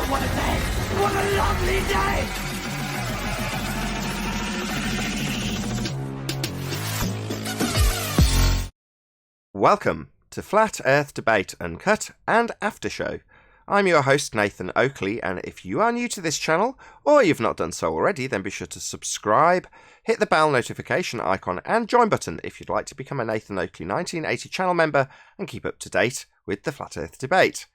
what a day! What a lovely day! Welcome to Flat Earth Debate Uncut and After Show. I'm your host Nathan Oakley, and if you are new to this channel, or you've not done so already, then be sure to subscribe, hit the bell notification icon and join button if you'd like to become a Nathan Oakley 1980 channel member and keep up to date with the Flat Earth Debate.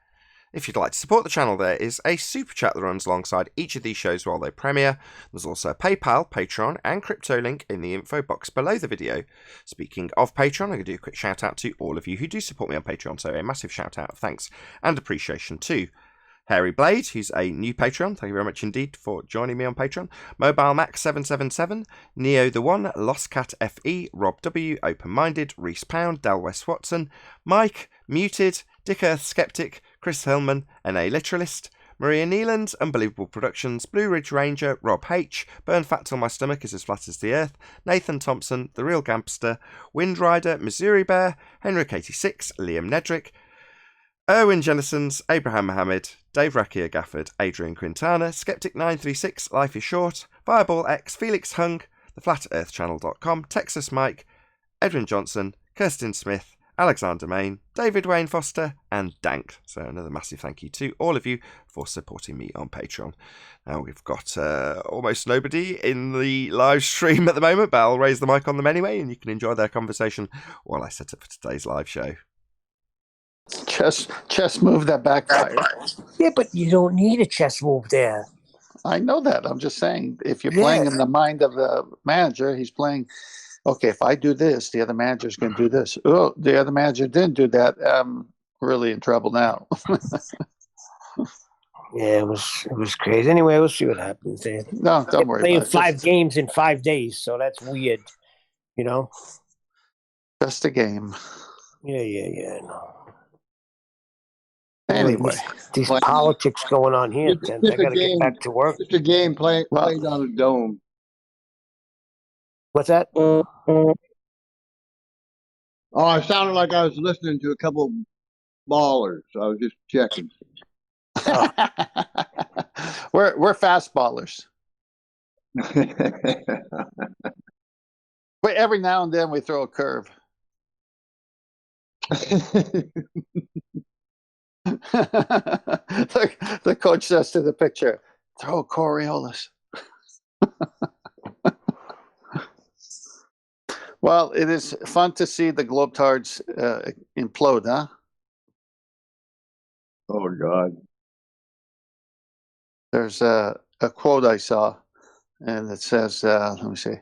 If you'd like to support the channel, there is a super chat that runs alongside each of these shows while they premiere. There's also a PayPal, Patreon and crypto link in the info box below the video. Speaking of Patreon, I'm going to do a quick shout out to all of you who do support me on Patreon, so a massive shout out of thanks and appreciation to Hairy Blade, who's a new Patreon. Thank you very much indeed for joining me on Patreon. Mobile Mac 777, Neo the One, Lost Cat FE, Rob W, Open Minded, Reese Pound, Del West Watson, Mike, Muted, Dick Earth Skeptic, Chris Hillman, NA Literalist, Maria Neeland, Unbelievable Productions, Blue Ridge Ranger, Rob H, Burn Fat Till My Stomach Is As Flat As The Earth, Nathan Thompson, The Real Gampster, Wind Rider, Missouri Bear, Henrik86, Liam Nedrick, Erwin Jennisons, Abraham Mohammed, Dave Rakia Gafford, Adrian Quintana, Skeptic936, Life is Short, Fireball X, Felix Hung, TheFlatEarthChannel.com, Texas Mike, Edwin Johnson, Kirsten Smith, Alexander Main, David Wayne Foster, and Dank. So another massive thank you to all of you for supporting me on Patreon. Now we've got almost nobody in the live stream at the moment, but I'll raise the mic on them anyway, and you can enjoy their conversation while I set up for today's live show. Chess move that backfire. Yeah, but you don't need a chess move there. I know that. I'm just saying, if you're playing in the mind of the manager, he's playing, okay, if I do this, the other manager's going to do this. Oh, the other manager didn't do that. I'm really in trouble now. Yeah, it was crazy. Anyway, we'll see what happens there. No, don't worry playing about it. Five games in 5 days, so that's weird, you know? Just a game. Yeah. No. Anyway. These politics going on here, Tent. I got to get back to work. It's a game played on a dome. What's that? Oh, it sounded like I was listening to a couple ballers. I was just checking. We're fast ballers. But every now and then we throw a curve. The coach says to the picture, throw a Coriolis. Well, it is fun to see the Globetards implode, huh? Oh, God. There's a quote I saw, and it says, let me see,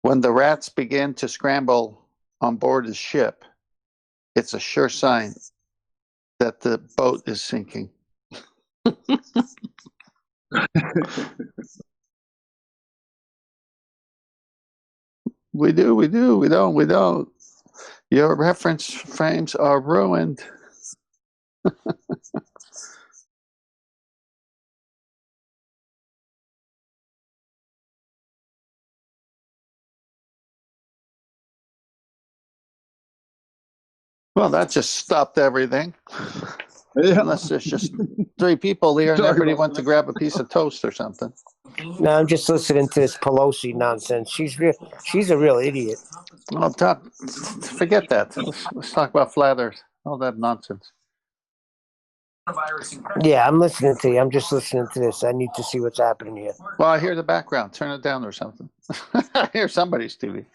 when the rats begin to scramble on board his ship, it's a sure sign that the boat is sinking. We do. We don't. Your reference frames are ruined. Well, that just stopped everything. Yeah. Unless there's just 3 people here and everybody went to grab a piece of toast or something. No, I'm just listening to this Pelosi nonsense. She's a real idiot. Well, forget that. Let's talk about flat Earth. All that nonsense. Yeah, I'm listening to you. I'm just listening to this. I need to see what's happening here. Well, I hear the background. Turn it down or something. I hear somebody's TV.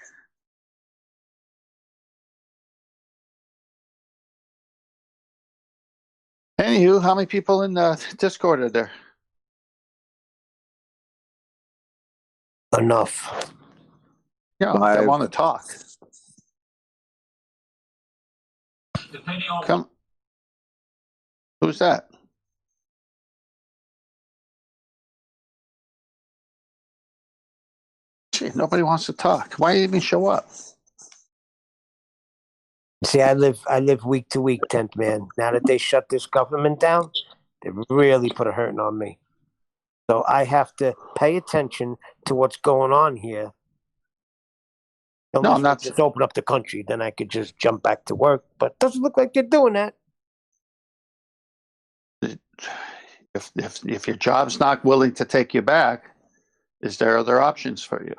Anywho, how many people in Discord are there? Enough. Yeah, I want to talk. Come. Who's that? Gee, nobody wants to talk. Why even show up? See, I live week to week, Tent Man. Now that they shut this government down, they really put a hurting on me. So I have to pay attention to what's going on here. No, I'm not. Just open up the country, then I could just jump back to work. But it doesn't look like they're doing that. If your job's not willing to take you back, is there other options for you?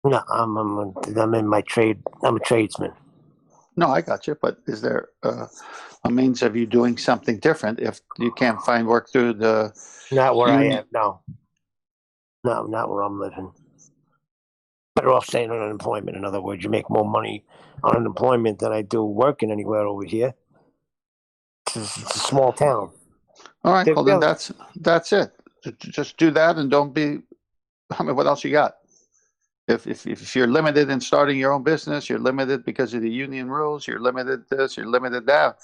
No, I'm in my trade. I'm a tradesman. No, I got you. But is there a means of you doing something different if you can't find work through the Not where I union? am. No, not where I'm living. Better off staying on unemployment. In other words, you make more money on unemployment than I do working anywhere over here. It's a small town. All right. They're Well, then really- that's it. Just do that and don't be. I mean, what else you got? If you're limited in starting your own business, you're limited because of the union rules. You're limited this. You're limited that.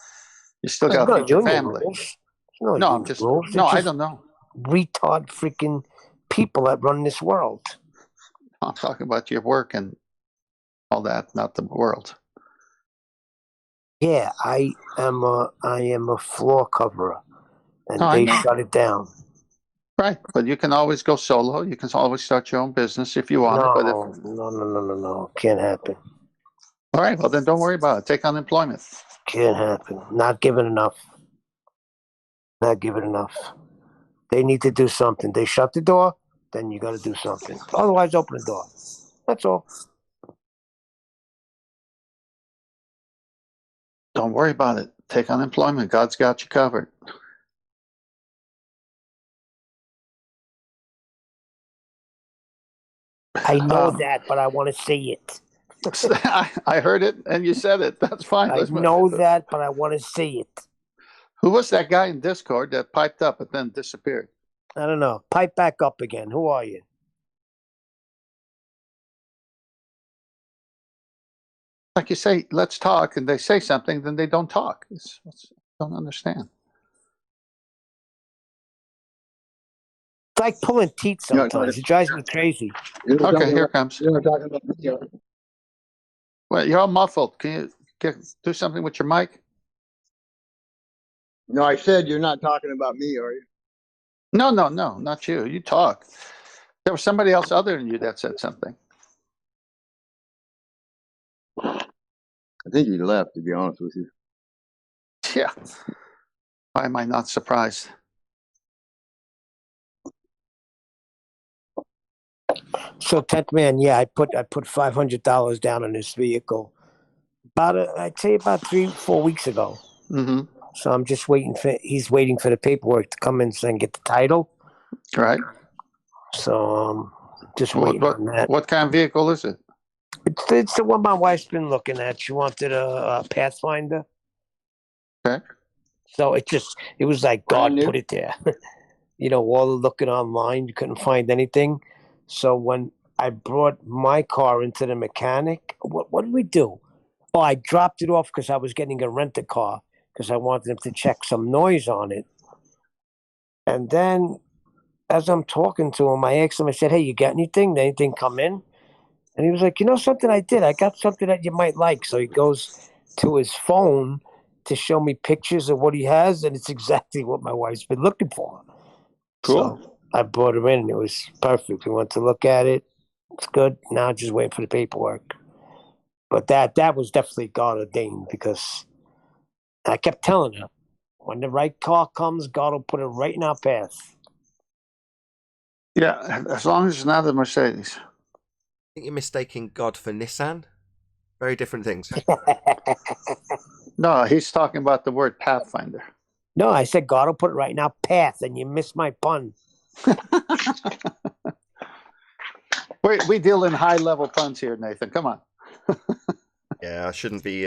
You still got to There's feed your union family. rules. No, I'm union just rules. no. They're I just don't know. retard freaking people that run this world. I'm talking about your work and all that, not the world. Yeah, I am a floor coverer, and No, I they know. shut it down. Right, but you can always go solo. You can always start your own business if you want it. But No. Can't happen. all right, well then don't worry about it. Take unemployment. Can't happen. Not given enough. Not given enough. They need to do something. They shut the door, then you got to do something. Otherwise, open the door. That's all. Don't worry about it. Take unemployment. God's got you covered. I know that, but I want to see it. I heard it and you said it. That's fine. I know that, but I want to see it. Who was that guy in Discord that piped up and then disappeared? I don't know. Pipe back up again. Who are you? Like you say, let's talk, and they say something, then they don't talk. I don't understand. It's like pulling teeth sometimes. It drives me crazy. Okay, here it comes. You're not talking about me, are you? Well, you're all muffled. Can you do something with your mic? No, I said you're not talking about me, are you? No, not you. You talk. There was somebody else other than you that said something. I think he left, to be honest with you. Yeah. Why am I not surprised? So, 10th man, yeah, I put $500 down on this vehicle I'd say about 3-4 weeks ago. Mm-hmm. So I'm just he's waiting for the paperwork to come in so I can get the title. Right. So just waiting on that. What kind of vehicle is it? It's the one my wife's been looking at. She wanted a Pathfinder. Okay. So it was like God Brand new? put it there. All the looking online, you couldn't find anything. So when I brought my car into the mechanic, what did we do? Oh, I dropped it off because I was getting a rent-a-car because I wanted him to check some noise on it. And then as I'm talking to him, I asked him, I said, hey, you got anything? Did anything come in? And he was like, something I did. I got something that you might like. So he goes to his phone to show me pictures of what he has, and it's exactly what my wife's been looking for. Cool. So I brought him in, and it was perfect. We went to look at it. It's good. Now just waiting for the paperwork. But that was definitely God ordained because I kept telling her, when the right car comes, God will put it right in our path. Yeah, as long as it's not a Mercedes. I think you're mistaking God for Nissan. Very different things. No, he's talking about the word Pathfinder. No, I said God will put it right in our path, and you missed my pun. We deal in high level puns here, Nathan. Come on. Yeah, I shouldn't be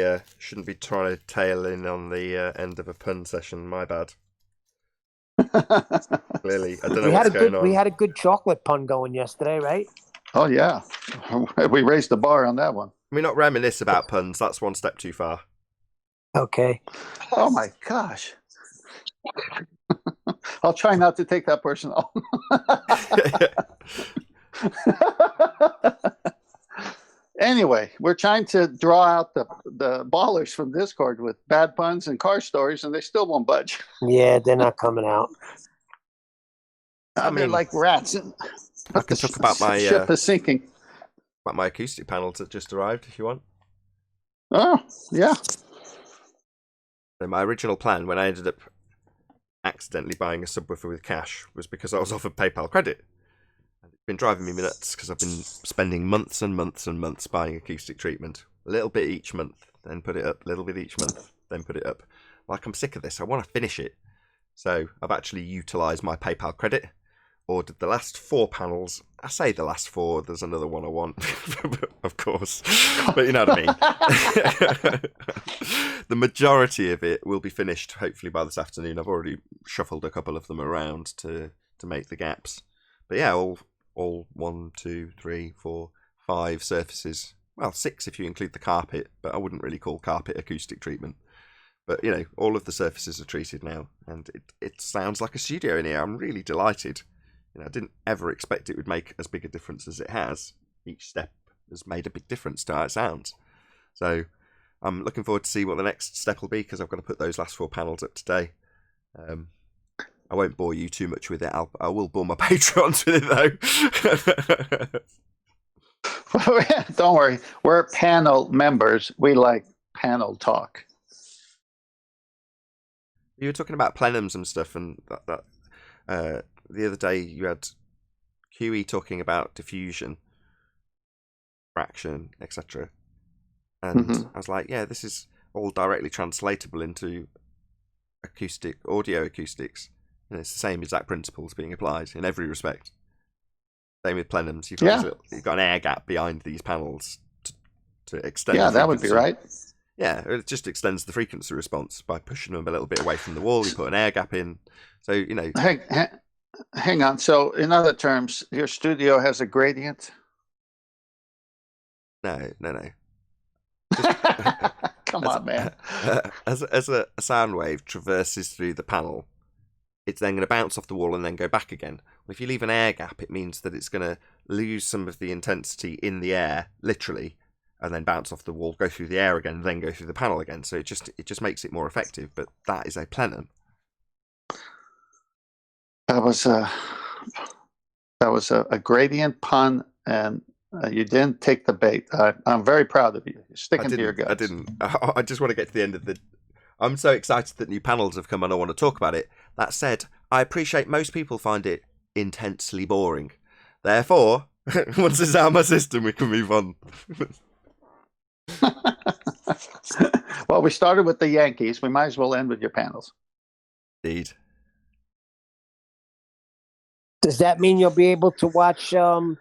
trying to tail in on the end of a pun session. My bad. Clearly, I don't know what's going on. We had a good chocolate pun going yesterday, right? Oh yeah, we raised the bar on that one. Can we not reminisce about puns? That's one step too far. Okay. Oh my gosh. I'll try not to take that personal. Anyway, we're trying to draw out the ballers from Discord with bad puns and car stories, and they still won't budge. Yeah, they're not coming out. They're like rats. I can talk about my ship is sinking. About my acoustic panel that just arrived, if you want. Oh, yeah. So my original plan, when I ended up accidentally buying a subwoofer with cash was because I was offered PayPal credit. And it's been driving me nuts because I've been spending months and months and months buying acoustic treatment. A little bit each month, then put it up. A little bit each month, then put it up. Like, I'm sick of this. I want to finish it. So I've actually utilised my PayPal credit. Ordered the last 4 panels. I say the last 4. There's another one I want, of course. But you know what I mean. The majority of it will be finished hopefully by this afternoon. I've already shuffled a couple of them around to make the gaps. But yeah, all 1, 2, 3, 4, 5 surfaces. Well, 6 if you include the carpet, but I wouldn't really call carpet acoustic treatment. But, you know, all of the surfaces are treated now, and it sounds like a studio in here. I'm really delighted. You know, I didn't ever expect it would make as big a difference as it has. Each step has made a big difference to how it sounds. So I'm looking forward to see what the next step will be, because I've got to put those last 4 panels up today. I won't bore you too much with it. I will bore my patrons with it, though. Don't worry. We're panel members. We like panel talk. You were talking about plenums and stuff, and that the other day you had QE talking about diffusion, fraction, etc. And I was like, yeah, this is all directly translatable into audio acoustics. And it's the same exact principles being applied in every respect. Same with plenums. You've got an air gap behind these panels to extend. Yeah, that would be right. Yeah, it just extends the frequency response by pushing them a little bit away from the wall. You put an air gap in. So, you know. Hang on. So, in other terms, your studio has a gradient? No. Come on, man. As a sound wave traverses through the panel, it's then going to bounce off the wall and then go back again. Well, if you leave an air gap, it means that it's going to lose some of the intensity in the air, literally, and then bounce off the wall, go through the air again, and then go through the panel again. So it just makes it more effective. But that is a plenum. That was a gradient pun, and you didn't take the bait. I'm very proud of you. You're sticking to your guns. I didn't. I just want to get to the end of the. I'm so excited that new panels have come and I want to talk about it. That said, I appreciate most people find it intensely boring. Therefore, once it's out of my system, we can move on. Well, we started with the Yankees. We might as well end with your panels. Indeed. Does that mean you'll be able to watch Ford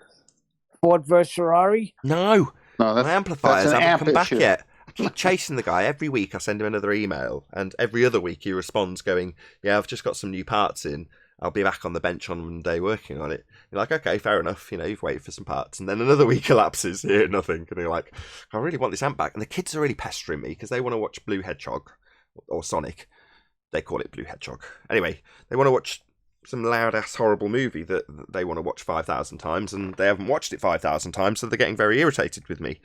vs Ferrari? No, my amplifiers haven't come back yet. I keep chasing the guy. Every week I send him another email, and every other week he responds going, yeah, I've just got some new parts in. I'll be back on the bench on Monday working on it. You're like, okay, fair enough. You know, you've waited for some parts. And then another week elapses, here, nothing. And you're like, I really want this amp back. And the kids are really pestering me because they want to watch Blue Hedgehog or Sonic. They call it Blue Hedgehog. Anyway, they want to watch some loud-ass horrible movie that they want to watch 5,000 times, and they haven't watched it 5,000 times, so they're getting very irritated with me.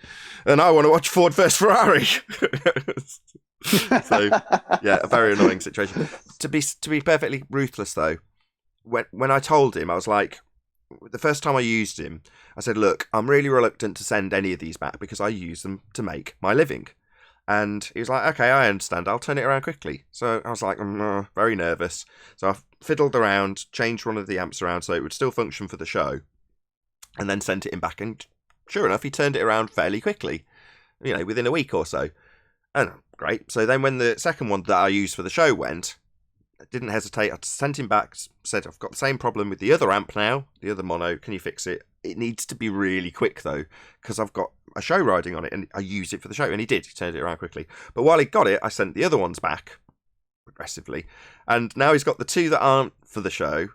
And I want to watch Ford vs Ferrari. So, yeah, a very annoying situation. To be perfectly ruthless, though, when I told him, I was like, the first time I used him, I said, look, I'm really reluctant to send any of these back because I use them to make my living. And he was like, okay, I understand. I'll turn it around quickly. So I was like, very nervous. So I fiddled around, changed one of the amps around so it would still function for the show, and then sent it in back. And sure enough, he turned it around fairly quickly, you know, within a week or so. And great. So then when the second one that I used for the show went, I didn't hesitate. I sent him back, said, I've got the same problem with the other amp now, the other mono. Can you fix it? It needs to be really quick, though, because I've got a show riding on it, and I use it for the show. And he did. He turned it around quickly. But while he got it, I sent the other ones back progressively. And now he's got the 2 that aren't for the show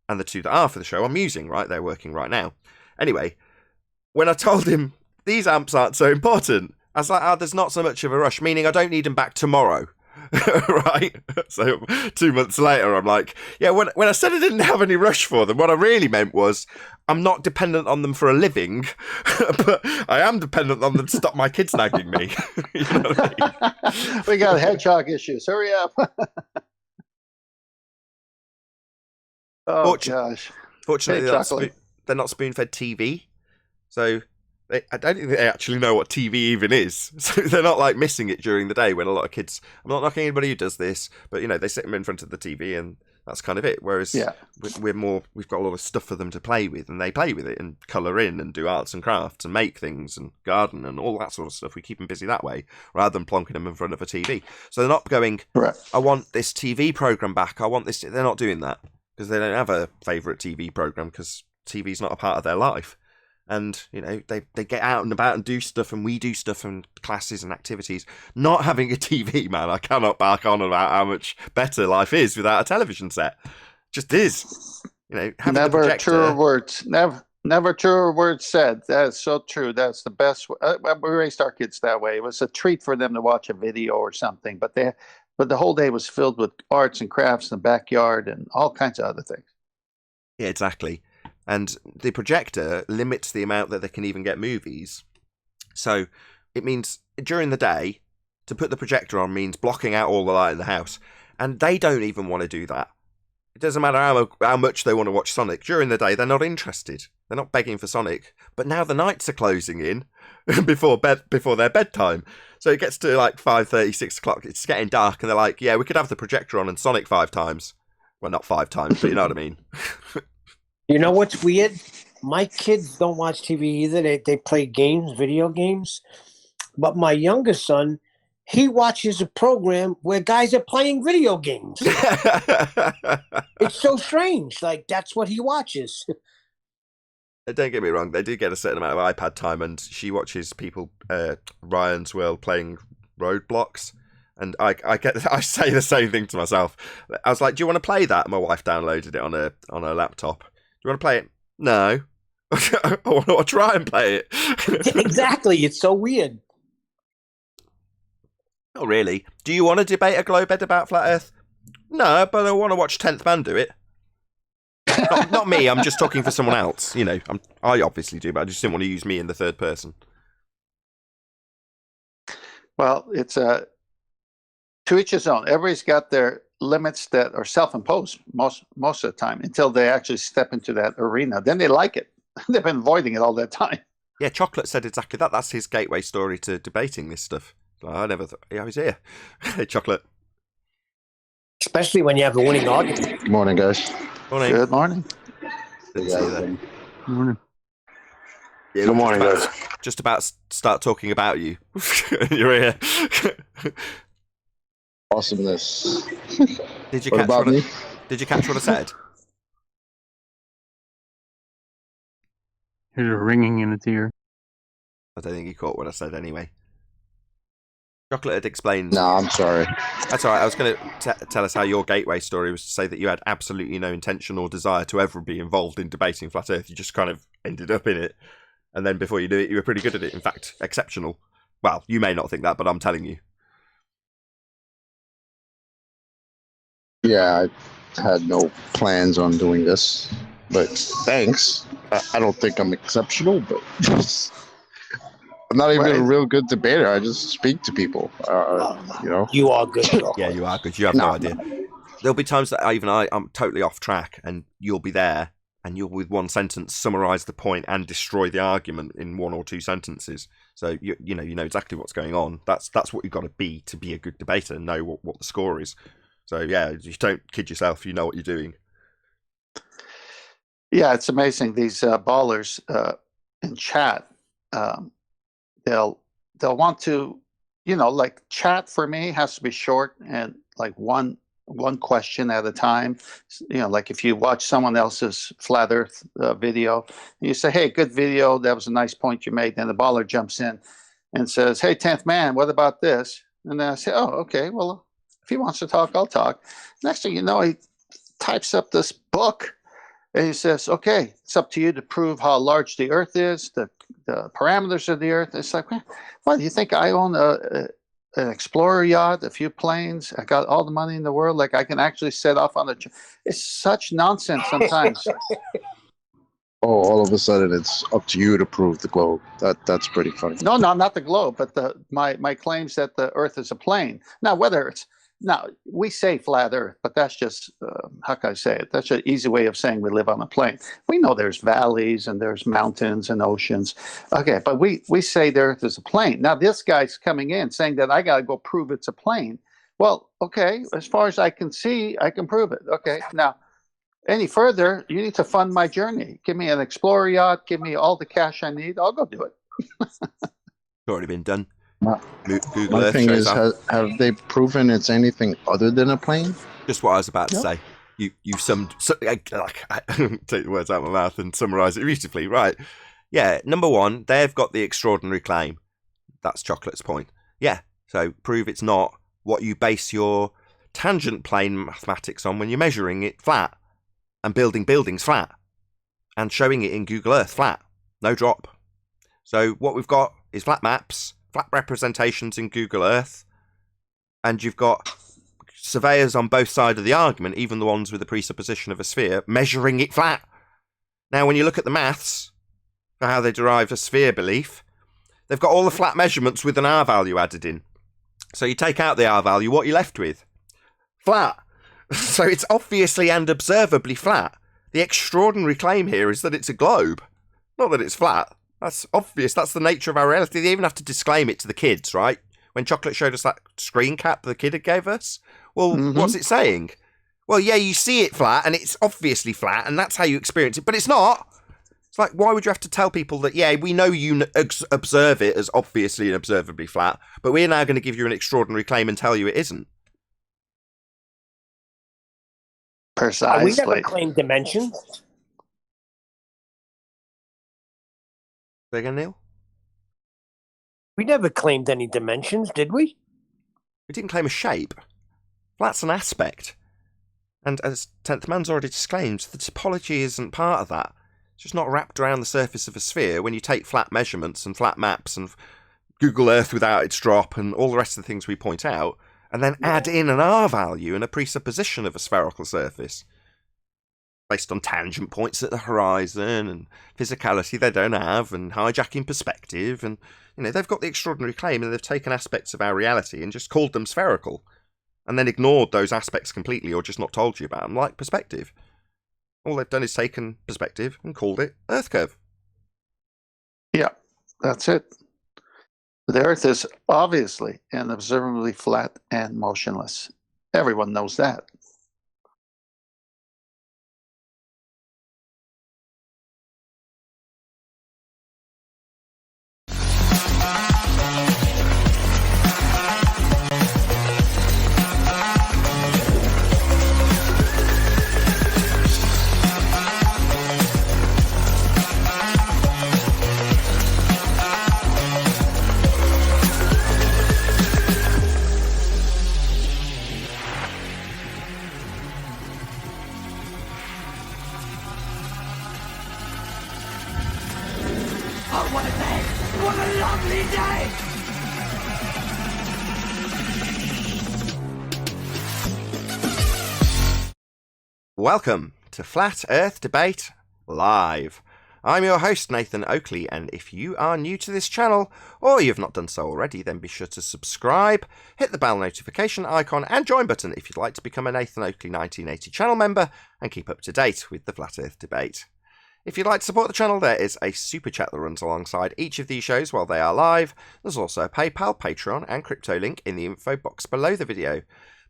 and the 2 that are for the show I'm using, right? They're working right now. Anyway, when I told him these amps aren't so important, I was like, there's not so much of a rush, meaning I don't need them back tomorrow. Right? So 2 months later, I'm like, yeah, when I said I didn't have any rush for them, what I really meant was I'm not dependent on them for a living, but I am dependent on them to stop my kids nagging me. You know what I mean? We got hedgehog issues. Hurry up. Gosh. Fortunately, they're not spoon-fed TV. So I don't think they actually know what TV even is. So they're not like missing it during the day when a lot of kids, I'm not knocking anybody who does this, but you know, they sit them in front of the TV and That's kind of it. Whereas we've got a lot of stuff for them to play with, and they play with it and colour in and do arts and crafts and make things and garden and all that sort of stuff. We keep them busy that way rather than plonking them in front of a TV. So they're not going, I want this TV programme back. I want this. They're not doing that because they don't have a favourite TV programme because TV's not a part of their life. And, you know, they get out and about and do stuff, and we do stuff and classes and activities. Not having a TV, man, I cannot back on about how much better life is without a television set. Just is. You know, having never the projector... truer words. Never truer words said. That is so true. That's the best. We raised our kids that way. It was a treat for them to watch a video or something, but the whole day was filled with arts and crafts in the backyard and all kinds of other things. Yeah, exactly. And the projector limits the amount that they can even get movies. So it means during the day, to put the projector on means blocking out all the light in the house. And they don't even want to do that. It doesn't matter how much they want to watch Sonic. During the day, they're not interested. They're not begging for Sonic. But now the nights are closing in before their bedtime. So it gets to like 5:30, 6 o'clock. It's getting dark. And they're like, yeah, we could have the projector on and Sonic 5 times. Well, not 5 times, but you know what I mean. You know what's weird? My kids don't watch TV either. They play games, video games. But my youngest son, he watches a program where guys are playing video games. It's so strange. Like, that's what he watches. Don't get me wrong. They do get a certain amount of iPad time, and she watches people, Ryan's World, playing Roadblocks. And I say the same thing to myself. I was like, do you want to play that? My wife downloaded it on her laptop. Do you want to play it? No. I want to try and play it. Exactly. It's so weird. Not really. Do you want to debate a globe head about flat Earth? No, but I want to watch 10th Man do it. Not me. I'm just talking for someone else. You know, I obviously do, but I just didn't want to use me in the third person. Well, it's to each his own. Everybody's got their limits that are self-imposed most of the time until they actually step into that arena. Then they like it. They've been avoiding it all that time. Yeah, Chocolate said exactly that. That's his gateway story to debating this stuff. I never thought I was here. Hey, Chocolate. Especially when you have a winning argument. Good morning, guys. Morning. Good morning. Didn't see that. Good morning. Yeah, Good morning, guys. Just about to start talking about you. You're here. Awesomeness. Did you What catch about what me? Did you catch what I said? Here's a ringing in its ear. I don't think you caught what I said anyway. Chocolate had explained. No, I'm sorry. That's all right. I was going to tell us how your gateway story was to say that you had absolutely no intention or desire to ever be involved in debating flat Earth. You just kind of ended up in it, and then before you knew it, you were pretty good at it. In fact, exceptional. Well, you may not think that, but I'm telling you. Yeah, I had no plans on doing this, but thanks. I don't think I'm exceptional, but I'm not even a real good debater. I just speak to people, you know. You are good. Yeah, you are good. You have no idea. There'll be times that I'm totally off track, and you'll be there, and you'll, with one sentence, summarise the point and destroy the argument in 1 or 2 sentences. So you know exactly what's going on. That's what you've got to be a good debater and know what the score is. So yeah, you don't kid yourself. You know what you're doing. Yeah, it's amazing. These ballers in chat, they'll want to, like chat for me has to be short and like one question at a time. Like if you watch someone else's flat Earth video, and you say, "Hey, good video. That was a nice point you made." Then the baller jumps in and says, "Hey, 10th man, what about this?" And then I say, "Oh, okay. Well, if he wants to talk, I'll talk." Next thing you know, he types up this book. And he says, "Okay, it's up to you to prove how large the Earth is, the parameters of the Earth." It's like, what, do you think I own an explorer yacht, a few planes? I got all the money in the world. Like I can actually set off on it's such nonsense sometimes. Oh, all of a sudden it's up to you to prove the globe. That's pretty funny. No, not the globe, but my claims that the Earth is a plane. Now, Now, we say flat Earth, but that's just, how can I say it? That's an easy way of saying we live on a plane. We know there's valleys and there's mountains and oceans. Okay, but we say the Earth is a plane. Now, this guy's coming in saying that I got to go prove it's a plane. Well, Okay, as far as I can see, I can prove it. Okay, now, any further, you need to fund my journey. Give me an Explorer yacht. Give me all the cash I need. I'll go do it. It's already been done. My, Google my Earth thing shows is, up. have they proven it's anything other than a plane? Just what I was about to Yep. say. You summed take the words out of my mouth and summarise it beautifully. Right. Yeah, number one, they've got the extraordinary claim. That's Chocolate's point. Yeah, so prove it's not what you base your tangent plane mathematics on when you're measuring it flat and building buildings flat and showing it in Google Earth flat. No drop. So what we've got is flat maps, flat representations in Google Earth, and you've got surveyors on both sides of the argument, even the ones with the presupposition of a sphere, measuring it flat. Now, when you look at the maths for how they derive a sphere belief, they've got all the flat measurements with an R value added in. So you take out the R value, what are you left with? Flat. So it's obviously and observably flat. The extraordinary claim here is that it's a globe, not that it's flat. That's obvious. That's the nature of our reality. They even have to disclaim it to the kids, right? When Chocolate showed us that screen cap the kid had gave us, well, what's it saying? Well, yeah, you see it flat, and it's obviously flat, and that's how you experience it, but it's not. It's like, why would you have to tell people that, yeah, we know you observe it as obviously and observably flat, but we're now going to give you an extraordinary claim and tell you it isn't? Precisely. We never claimed dimensions. Say again, Neil? We never claimed any dimensions, did we? We didn't claim a shape. Flat's an aspect. And as 10th Man's already disclaimed, the topology isn't part of that. It's just not wrapped around the surface of a sphere when you take flat measurements and flat maps and Google Earth without its drop and all the rest of the things we point out, and then add in an R value and a presupposition of a spherical surface based on tangent points at the horizon and physicality they don't have and hijacking perspective. And, you know, they've got the extraordinary claim and they've taken aspects of our reality and just called them spherical and then ignored those aspects completely or just not told you about them, like perspective. All they've done is taken perspective and called it Earth curve. Yeah, that's it. The Earth is obviously and observably flat and motionless. Everyone knows that. Oh, what a day! What a lovely day! Welcome to Flat Earth Debate Live. I'm your host, Nathan Oakley, and if you are new to this channel, or you've not done so already, then be sure to subscribe, hit the bell notification icon, and join button if you'd like to become a Nathan Oakley 1980 channel member and keep up to date with the Flat Earth Debate. If you'd like to support the channel, there is a super chat that runs alongside each of these shows while they are live. There's also a PayPal, Patreon, and crypto link in the info box below the video.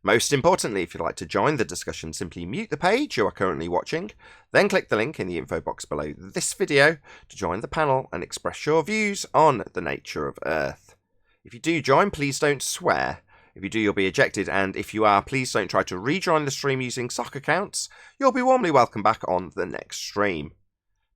Most importantly, if you'd like to join the discussion, simply mute the page you are currently watching, then click the link in the info box below this video to join the panel and express your views on the nature of Earth. If you do join, please don't swear. If you do, you'll be ejected, and if you are, please don't try to rejoin the stream using sock accounts. You'll be warmly welcome back on the next stream.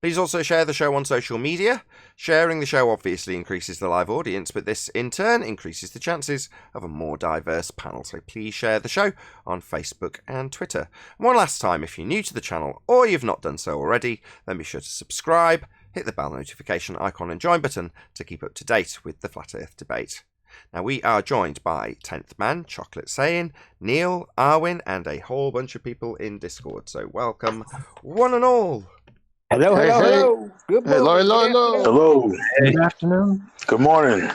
Please also share the show on social media. Sharing the show obviously increases the live audience, but this in turn increases the chances of a more diverse panel. So please share the show on Facebook and Twitter. And one last time, if you're new to the channel or you've not done so already, then be sure to subscribe, hit the bell notification icon and join button to keep up to date with the Flat Earth Debate. Now we are joined by 10th Man, Chocolate Saying, Neil, Arwin, and a whole bunch of people in Discord. So welcome one and all. Hello, Hey, hello, hey. hello. Good Hello, morning. hello, hello. Hello. Good afternoon. Good morning.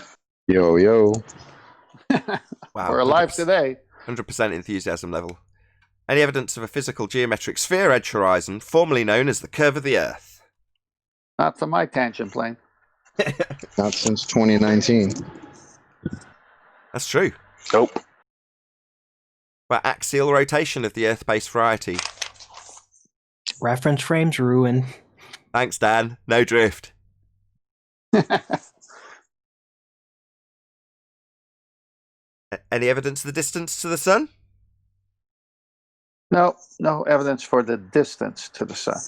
Yo, yo. Wow, We're alive today. 100% enthusiasm level. Any evidence of a physical geometric sphere edge horizon, formerly known as the curve of the Earth? Not for my tangent plane. Not since 2019. That's true. Nope. Well, axial rotation of the Earth-based variety. Reference frames ruined. Thanks, Dan. No drift. Any evidence of the distance to the sun? No evidence for the distance to the sun.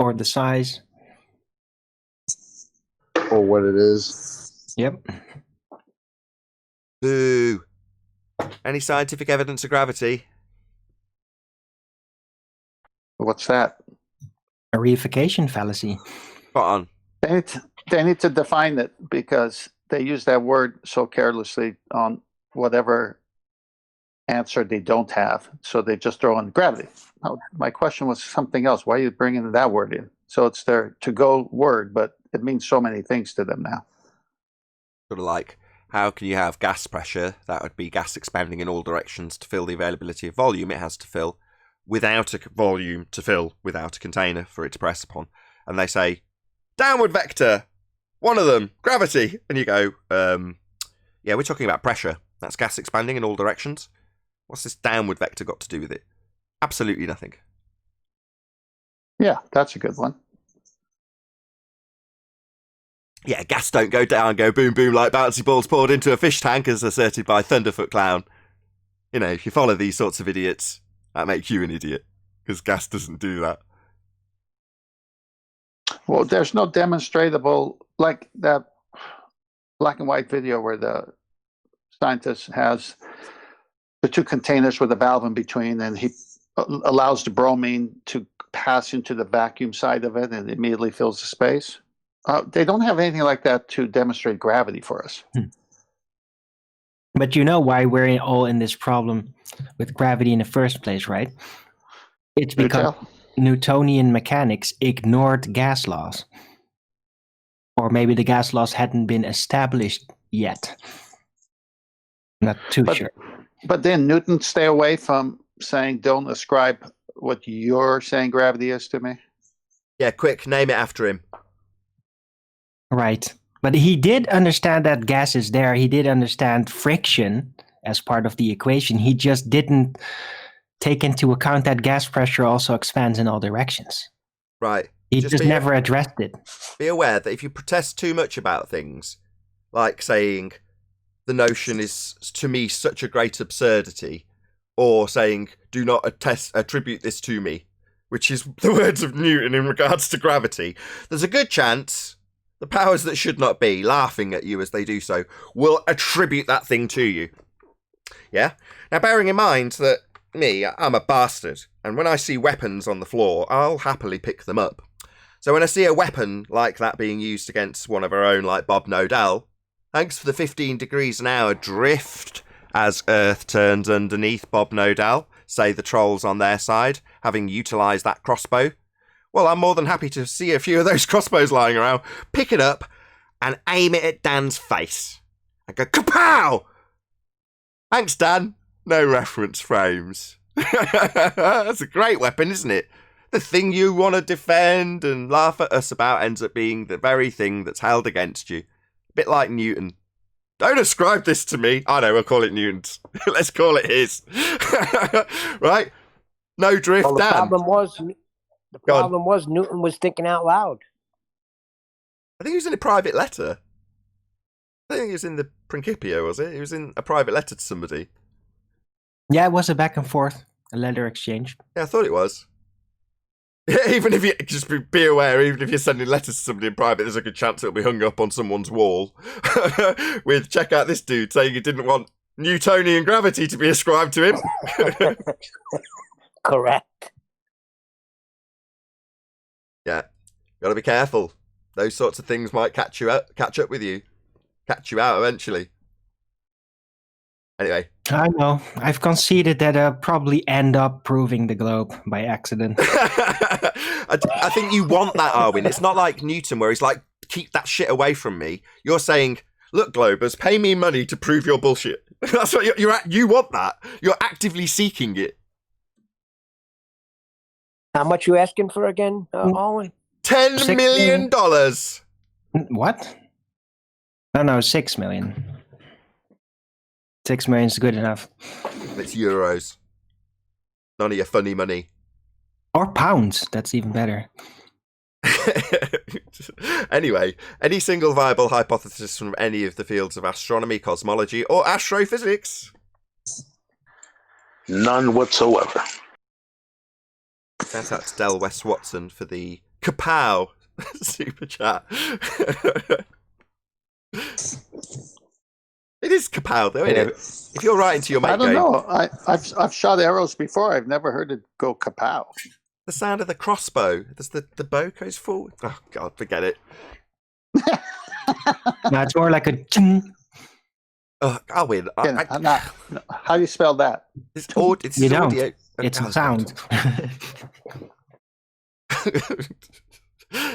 Or the size. Or what it is. Yep. Boo. Any scientific evidence of gravity? What's that? A reification fallacy. Spot on. They need to define it, because they use that word so carelessly on whatever answer they don't have. So they just throw in gravity. Now, my question was something else. Why are you bringing that word in? So it's their to-go word, but it means so many things to them now. Sort of like, how can you have gas pressure? That would be gas expanding in all directions to fill the availability of volume it has to fill, without a volume to fill, without a container for it to press upon. And they say, downward vector, one of them, gravity. And you go, yeah, we're talking about pressure. That's gas expanding in all directions. What's this downward vector got to do with it? Absolutely nothing. Yeah, that's a good one. Yeah, gas don't go down, go boom, boom, like bouncy balls poured into a fish tank, as asserted by Thunderfoot Clown. You know, if you follow these sorts of idiots, that makes you an idiot, because gas doesn't do that. Well, there's no demonstratable, like that black and white video where the scientist has the two containers with a valve in between, and he allows the bromine to pass into the vacuum side of it and immediately fills the space. They don't have anything like that to demonstrate gravity for us. But you know why we're all in this problem with gravity in the first place, right? It's because Newtonian mechanics ignored gas laws. Or maybe the gas laws hadn't been established yet. Not too sure. But then Newton stay away from saying, don't ascribe what you're saying gravity is to me? Yeah, quick, name it after him. Right. But he did understand that gas is there. He did understand friction as part of the equation. He just didn't take into account that gas pressure also expands in all directions. Right. He just never addressed it. Be aware that if you protest too much about things, like saying the notion is to me such a great absurdity, or saying do not attribute this to me, which is the words of Newton in regards to gravity, there's a good chance the powers that should not be, laughing at you as they do so, will attribute that thing to you. Yeah? Now, bearing in mind that I'm a bastard, and when I see weapons on the floor, I'll happily pick them up. So when I see a weapon like that being used against one of our own, like Bob Nodell, thanks for the 15 degrees an hour drift as Earth turns underneath Bob Nodell, say the trolls on their side, having utilised that crossbow. Well, I'm more than happy to see a few of those crossbows lying around, pick it up, and aim it at Dan's face. And go, kapow! Thanks, Dan. No reference frames. That's a great weapon, isn't it? The thing you want to defend and laugh at us about ends up being the very thing that's held against you. A bit like Newton. Don't ascribe this to me. I know, we'll call it Newton's. Let's call it his. Right? No drift, Well, Dan. The problem was Newton was thinking out loud. I think he was in a private letter. I think he was in the Principia, was it? He was in a private letter to somebody. Yeah, it was a back and forth, a letter exchange. Yeah, I thought it was. Even if you just be aware, even if you're sending letters to somebody in private, there's a good chance it'll be hung up on someone's wall with check out this dude saying he didn't want Newtonian gravity to be ascribed to him. Correct. Yeah, gotta be careful. Those sorts of things might catch up with you, catch you out eventually. Anyway, I know. I've conceded that I'll probably end up proving the globe by accident. I think you want that, Arwin. It's not like Newton where he's like, keep that shit away from me. You're saying, look, Globers, pay me money to prove your bullshit. That's what you're at. You want that. You're actively seeking it. How much you asking for again, Owen? $10 million. What? No, 6 million. 6 million is good enough. It's euros. None of your funny money. Or pounds. That's even better. Anyway, any single viable hypothesis from any of the fields of astronomy, cosmology, or astrophysics? None whatsoever. Shout out to Del West Watson for the kapow super chat. It is kapow though, isn't it? If you're writing to your mate, I don't know. I've shot arrows before. I've never heard it go kapow. The sound of the crossbow. Does the bow goes forward? Oh God, forget it. No, it's more like a chung. I'll win. How do you spell that? It's You don't. audio. It's a sound.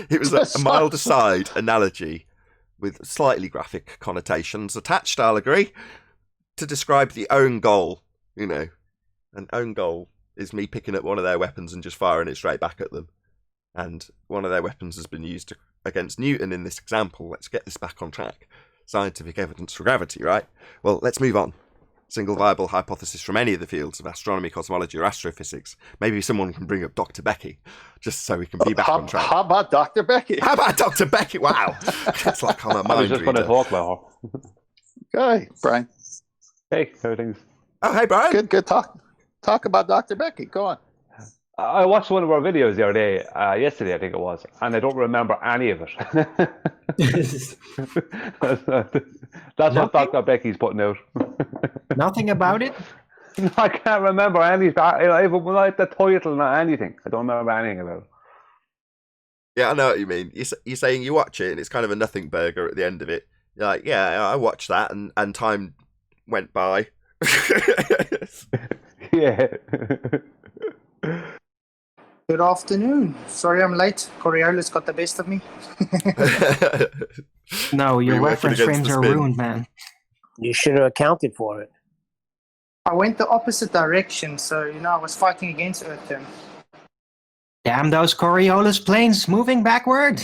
It was a mild aside analogy with slightly graphic connotations attached, I'll agree, to describe the own goal. You know, an own goal is me picking up one of their weapons and just firing it straight back at them. And one of their weapons has been used against Newton in this example. Let's get this back on track. Scientific evidence for gravity, right? Well, let's move on. Single viable hypothesis from any of the fields of astronomy, cosmology, or astrophysics. Maybe someone can bring up Dr. Becky, just so we can be back on track. How about Dr. Becky? How about Dr. Becky? Wow. That's like I'm a mind I was just going to reader. talk about her. Hey, Brian. Hey, how are things? Oh, hey, Brian. Good talk about Dr. Becky. Go on. I watched one of our videos the other day, yesterday I think it was, and I don't remember any of it. That's what Dr. Becky's putting out. Nothing about it? No, I can't remember anything, even like the title, not anything. I don't remember anything about it. Yeah, I know what you mean. You're saying you watch it and it's kind of a nothing burger at the end of it. You're like, yeah, I watched that and time went by. Yeah. Good afternoon. Sorry I'm late. Coriolis got the best of me. No, your We're reference working against frames the are spin. ruined, man. You should have accounted for it. I went the opposite direction, so I was fighting against Earth then. Damn those Coriolis planes moving backward.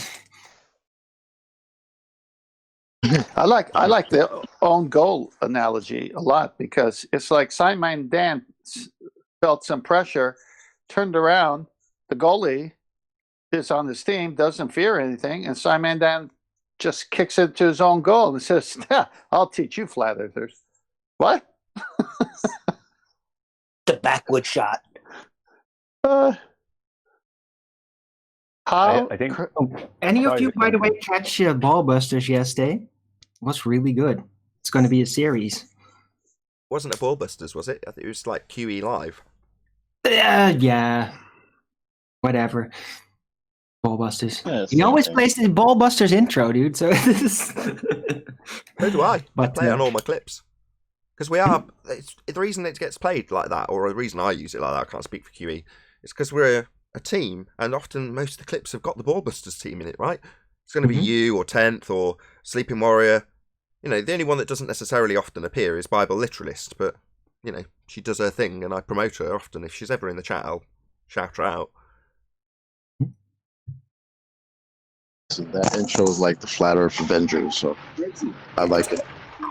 I like the own goal analogy a lot because it's like Simon Dan felt some pressure, turned around, the goalie is on his team, doesn't fear anything, and Simon Dan just kicks it to his own goal and says, I'll teach you flat earthers. What? The backward shot. How? I think. Any of Sorry, you, by the way, catch Ballbusters yesterday? It was really good. It's going to be a series. Wasn't a Ballbusters, was it? I think it was like QE Live. Yeah. Whatever. Ballbusters. Yeah, He always plays the Ballbusters intro, dude. So So do I. But, I play it on all my clips. Because the reason it gets played like that, or the reason I use it like that, I can't speak for QE, is because we're a team, and often most of the clips have got the Ballbusters team in it, right? It's going to be you, or 10th, or Sleeping Warrior. The only one that doesn't necessarily often appear is Bible Literalist, but, she does her thing, and I promote her often. If she's ever in the chat, I'll shout her out. So that intro is like the Flat Earth Avengers, so I like it.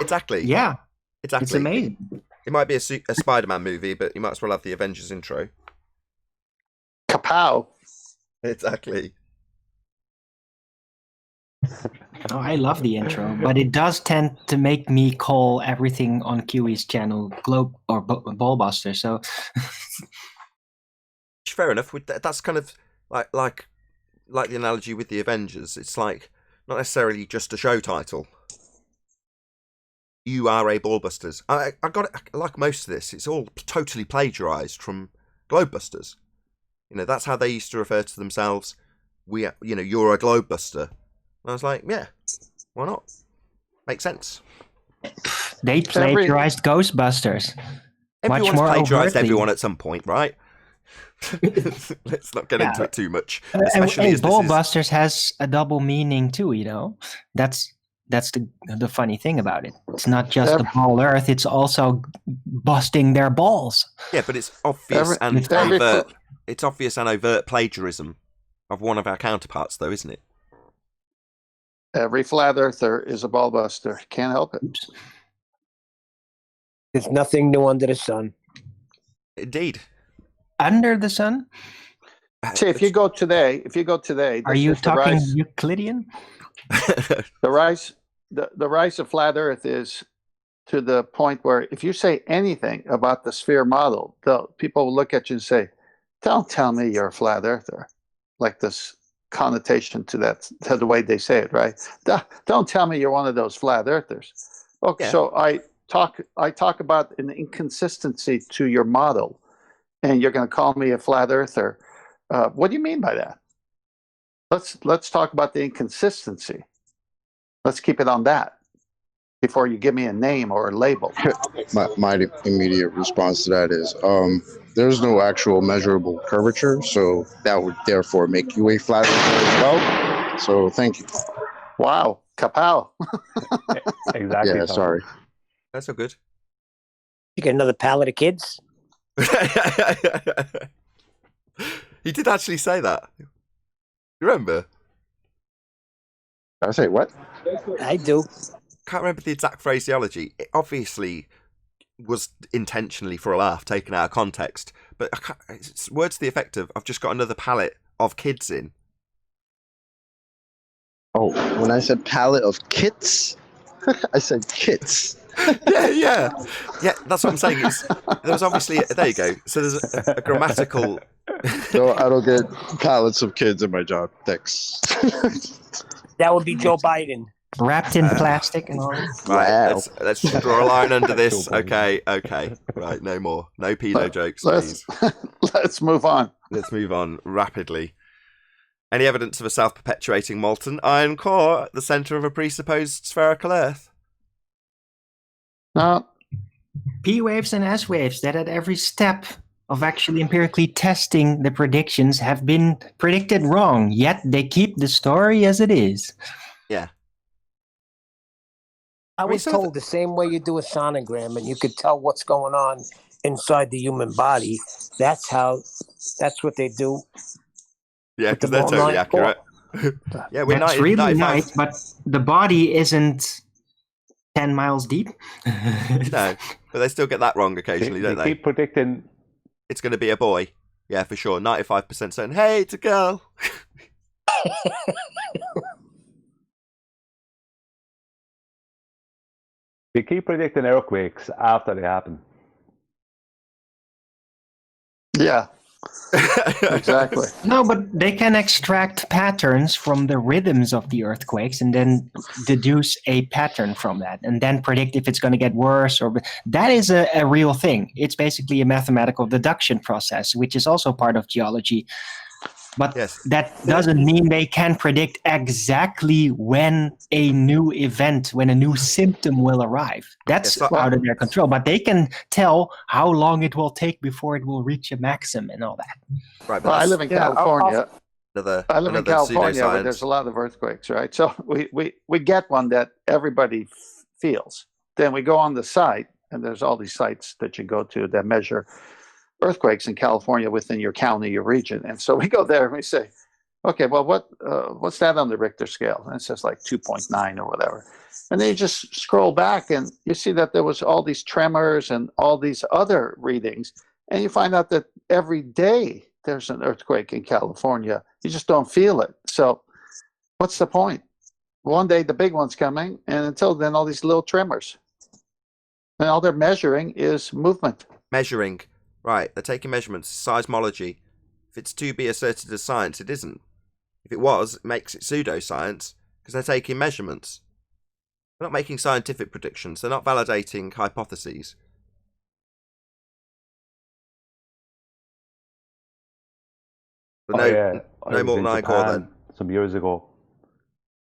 Exactly. yeah, Exactly. it's amazing. It might be a Spider-Man movie, but you might as well have the Avengers intro. Kapow. Exactly. Oh, I love the intro, but it does tend to make me call everything on QE's channel Globe or Ballbuster. So Fair enough. That's kind of like the analogy with the Avengers. It's like not necessarily just a show title. You are a Ballbusters. I got it. Like most of this, it's all totally plagiarized from Globebusters. That's how they used to refer to themselves. You're a Globebuster. And I was like, yeah, why not? Makes sense. they plagiarized Ghostbusters. Everyone's more plagiarized overtly. everyone at some point, right? Let's not get into it too much. And Especially as this is... Ballbusters has a double meaning too. That's the funny thing about it. It's not just the ball Earth; it's also busting their balls. Yeah, but it's obvious and overt. It's obvious and overt plagiarism of one of our counterparts, though, isn't it? Every flat earther is a ballbuster. Can't help it. There's nothing new under the sun. Indeed. Under the sun? See, if you go today, Are you talking Euclidean? the rise of flat Earth is to the point where if you say anything about the sphere model, people will look at you and say, "Don't tell me you're a flat earther," like this connotation to the way they say it, right? Don't tell me you're one of those flat earthers. Okay, so I talk about an inconsistency to your model, and you're going to call me a flat earther. What do you mean by that? Let's talk about the inconsistency. Let's keep it on that before you give me a name or a label. My immediate response to that is, there's no actual measurable curvature, so that would therefore make you a flat earther as well. So thank you. Wow, kapow. Exactly. Yeah, sorry. That's so good. You get another pallet of kids? He did actually say that. You remember? I say what? I do. Can't remember the exact phraseology. It obviously was intentionally for a laugh, taken out of context. But it's words to the effect of, "I've just got another pallet of kids in." Oh, when I said palette of kits, I said kits. Yeah. That's what I'm saying. There was obviously there you go. So there's a grammatical. No, I don't get pallets of kids in my job. Thanks. That would be Joe Biden. Wrapped in plastic and all. Right, Wow. let's draw a line under this. Okay. Right, no more. No pedo jokes, please. Let's move on. Let's move on rapidly. Any evidence of a self-perpetuating molten iron core at the centre of a presupposed spherical Earth? No. P waves and S waves that at every step of actually empirically testing the predictions have been predicted wrong, yet they keep the story as it is. Yeah. I was told the same way you do a sonogram and you could tell what's going on inside the human body. That's what they do. Yeah, because they're totally accurate. Yeah, we're That's really nice, but the body isn't 10 miles deep. No, but they still get that wrong occasionally, don't they? Keep predicting it's going to be a boy. Yeah, for sure. 95% certain. Hey, it's a girl. They keep predicting earthquakes after they happen. Yeah. Exactly. No, but they can extract patterns from the rhythms of the earthquakes and then deduce a pattern from that and then predict if it's going to get worse. Or that is a real thing. It's basically a mathematical deduction process, which is also part of geology. But that doesn't mean they can predict exactly when a new event, when a new symptom will arrive. That's out of their control. But they can tell how long it will take before it will reach a maximum and all that. Right. Well, I live in California. I live in California where there's a lot of earthquakes, right? So we get one that everybody feels. Then we go on the site, and there's all these sites that you go to that measure earthquakes in California within your county, your region. And so we go there and we say, okay, well, what's that on the Richter scale? And it says like 2.9 or whatever. And then you just scroll back and you see that there was all these tremors and all these other readings. And you find out that every day there's an earthquake in California. You just don't feel it. So what's the point? One day the big one's coming, and until then, all these little tremors. And all they're measuring is movement. Measuring. Right, they're taking measurements, seismology. If it's to be asserted as science, it isn't. If it was, it makes it pseudoscience, because they're taking measurements. They're not making scientific predictions, they're not validating hypotheses. But no more than I call then. Some years ago.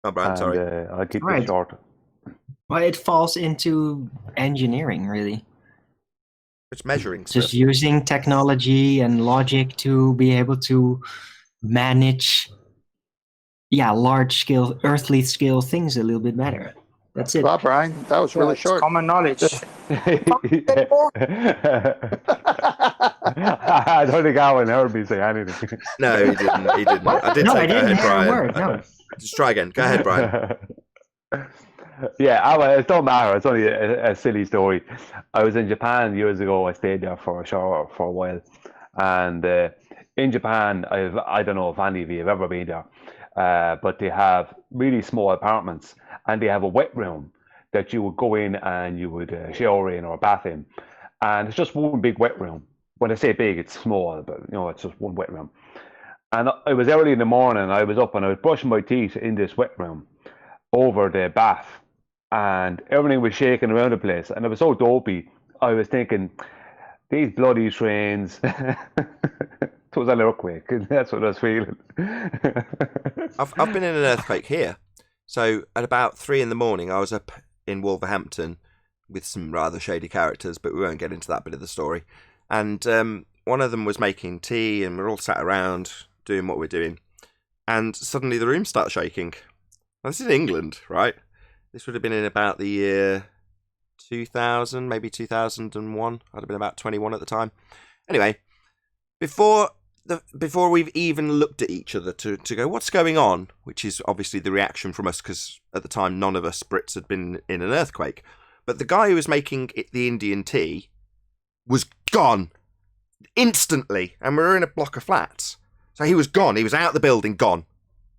Oh, Brian, sorry. I'll keep it short. Well, it falls into engineering, really. It's measuring stuff. Just using technology and logic to be able to manage, large scale, earthly scale things a little bit better. That's it. Well, Brian, that was really short. Common knowledge. I don't think Alan heard me say anything. No, he didn't. I did No, say I didn't go ahead, hear Brian. a word. No. Just try again. Go ahead, Brian. Yeah, well, it don't matter. It's only a silly story. I was in Japan years ago. I stayed there for a while, and in Japan, I don't know if any of you have ever been there, but they have really small apartments, and they have a wet room that you would go in and you would shower in or bath in, and it's just one big wet room. When I say big, it's small, but it's just one wet room. And it was early in the morning. I was up and I was brushing my teeth in this wet room over the bath, and everything was shaking around the place. And I was so dopey, I was thinking, these bloody trains. It was an earthquake. That's what I was feeling. I've been in an earthquake here. So at about 3 a.m, I was up in Wolverhampton with some rather shady characters, but we won't get into that bit of the story. And one of them was making tea, and we're all sat around doing what we're doing. And suddenly the room starts shaking. Now, this is England, right? This would have been in about the year 2000, maybe 2001. I'd have been about 21 at the time. Anyway, before we've even looked at each other to go, what's going on? Which is obviously the reaction from us, because at the time none of us Brits had been in an earthquake. But the guy who was making the Indian tea was gone instantly, and we were in a block of flats. So he was gone. He was out the building, gone,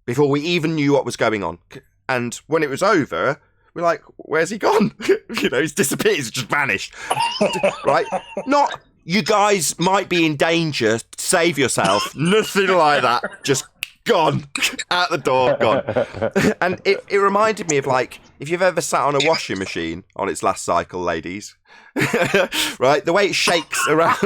before we even knew what was going on. And when it was over, we're like, where's he gone? He's disappeared. He's just vanished. Right? Not, you guys might be in danger, save yourself. Nothing like that. Just gone. Out the door, gone. And it reminded me of, like, if you've ever sat on a washing machine on its last cycle, ladies, right? The way it shakes around,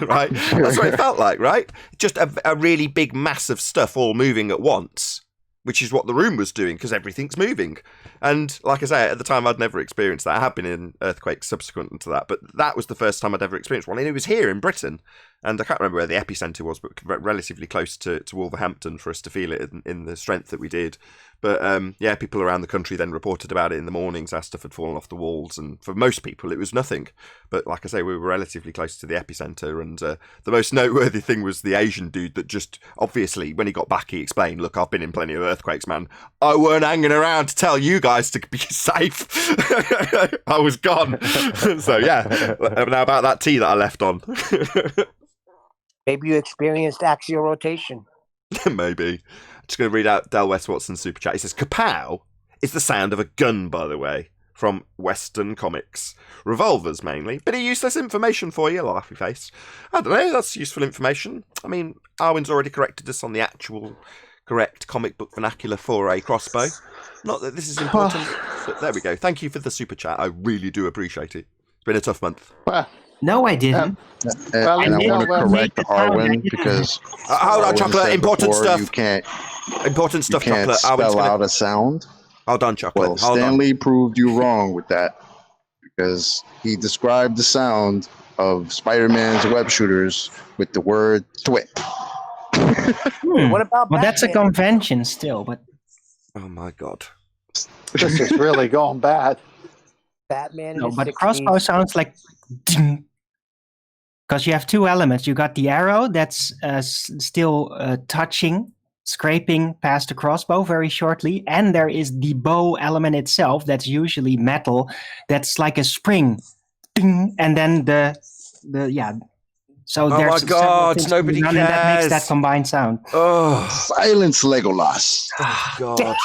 right? That's what it felt like, right? Just a really big mass of stuff all moving at once, which is what the room was doing, because everything's moving. And like I say, at the time, I'd never experienced that. I have been in earthquakes subsequent to that, but that was the first time I'd ever experienced one. And it was here in Britain. And I can't remember where the epicenter was, but relatively close to Wolverhampton for us to feel it in the strength that we did. But yeah, people around the country then reported about it in the mornings as stuff had fallen off the walls. And for most people, it was nothing. But like I say, we were relatively close to the epicenter. And the most noteworthy thing was the Asian dude that just, obviously, when he got back, he explained, look, I've been in plenty of earthquakes, man. I weren't hanging around to tell you guys to be safe. I was gone. So yeah, now about that tea that I left on. Maybe you experienced axial rotation. Maybe. I'm just going to read out Del West Watson's super chat. He says, Kapow is the sound of a gun, by the way, from Western comics. Revolvers, mainly. Bit of useless information for you, laughy face. I don't know, that's useful information. I mean, Arwen's already corrected us on the actual correct comic book vernacular for a crossbow. Not that this is important, but there we go. Thank you for the super chat. I really do appreciate it. It's been a tough month. Well, No, I didn't. And I want to correct Arwen because hold on, Chocolate. Important stuff. You can't Chocolate. spell out a sound. Hold on, Chocolate. Well, Hold Stanley proved you wrong with that because he described the sound of Spider-Man's web shooters with the word twit. What about Well, that's a Batman? convention still, but on. Oh my god. this is really going bad. Batman in no, the but 60s. crossbow sounds like because you have two elements. You got the arrow that's still touching, scraping past the crossbow very shortly, and there is the bow element itself that's usually metal. That's like a spring, ding, and then the yeah. So Oh there's my god, several things nobody going on, and that makes cares. that combined sound. Oh, Silence, Legolas. god.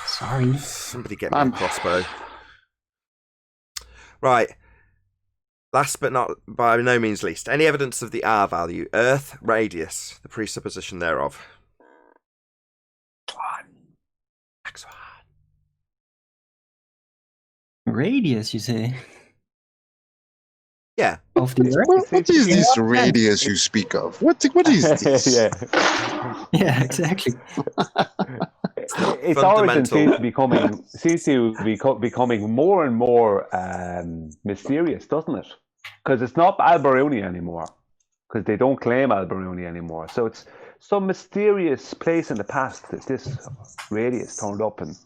Sorry. Somebody get me a crossbow. Right. Last but not by no means least, any evidence of the R value, Earth radius, the presupposition thereof. Radius, you say? Yeah. Of the Earth? What is this radius you speak of? What is this? Yeah. Yeah, exactly. Its origin seems to be becoming more and more mysterious, doesn't it? Because it's not Alberuni anymore. Because they don't claim Alberuni anymore. So it's some mysterious place in the past that this radius turned up, and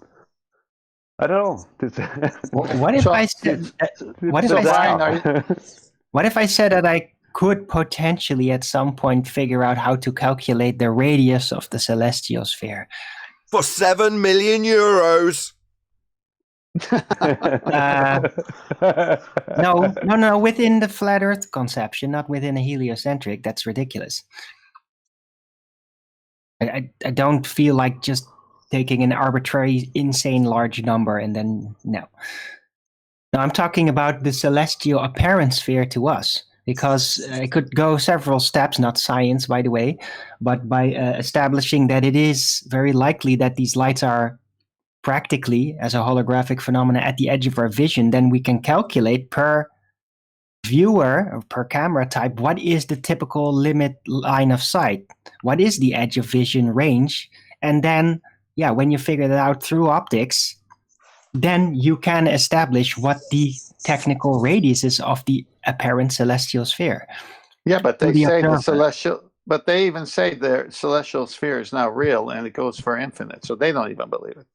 I don't know. What if I said? What if I said that I could potentially at some point figure out how to calculate the radius of the celestial sphere? For €7 million. No. Within the flat Earth conception, not within a heliocentric. That's ridiculous. I don't feel like just taking an arbitrary, insane large number and then no. No, I'm talking about the celestial apparent sphere to us, because it could go several steps, not science, by the way, but by establishing that it is very likely that these lights are practically as a holographic phenomena at the edge of our vision, then we can calculate per viewer or per camera type what is the typical limit line of sight, what is the edge of vision range, and then when you figure that out through optics, then you can establish what the technical radius is of the apparent celestial sphere. Yeah, but they say the celestial, but they even say the celestial sphere is not real and it goes for infinite, so they don't even believe it.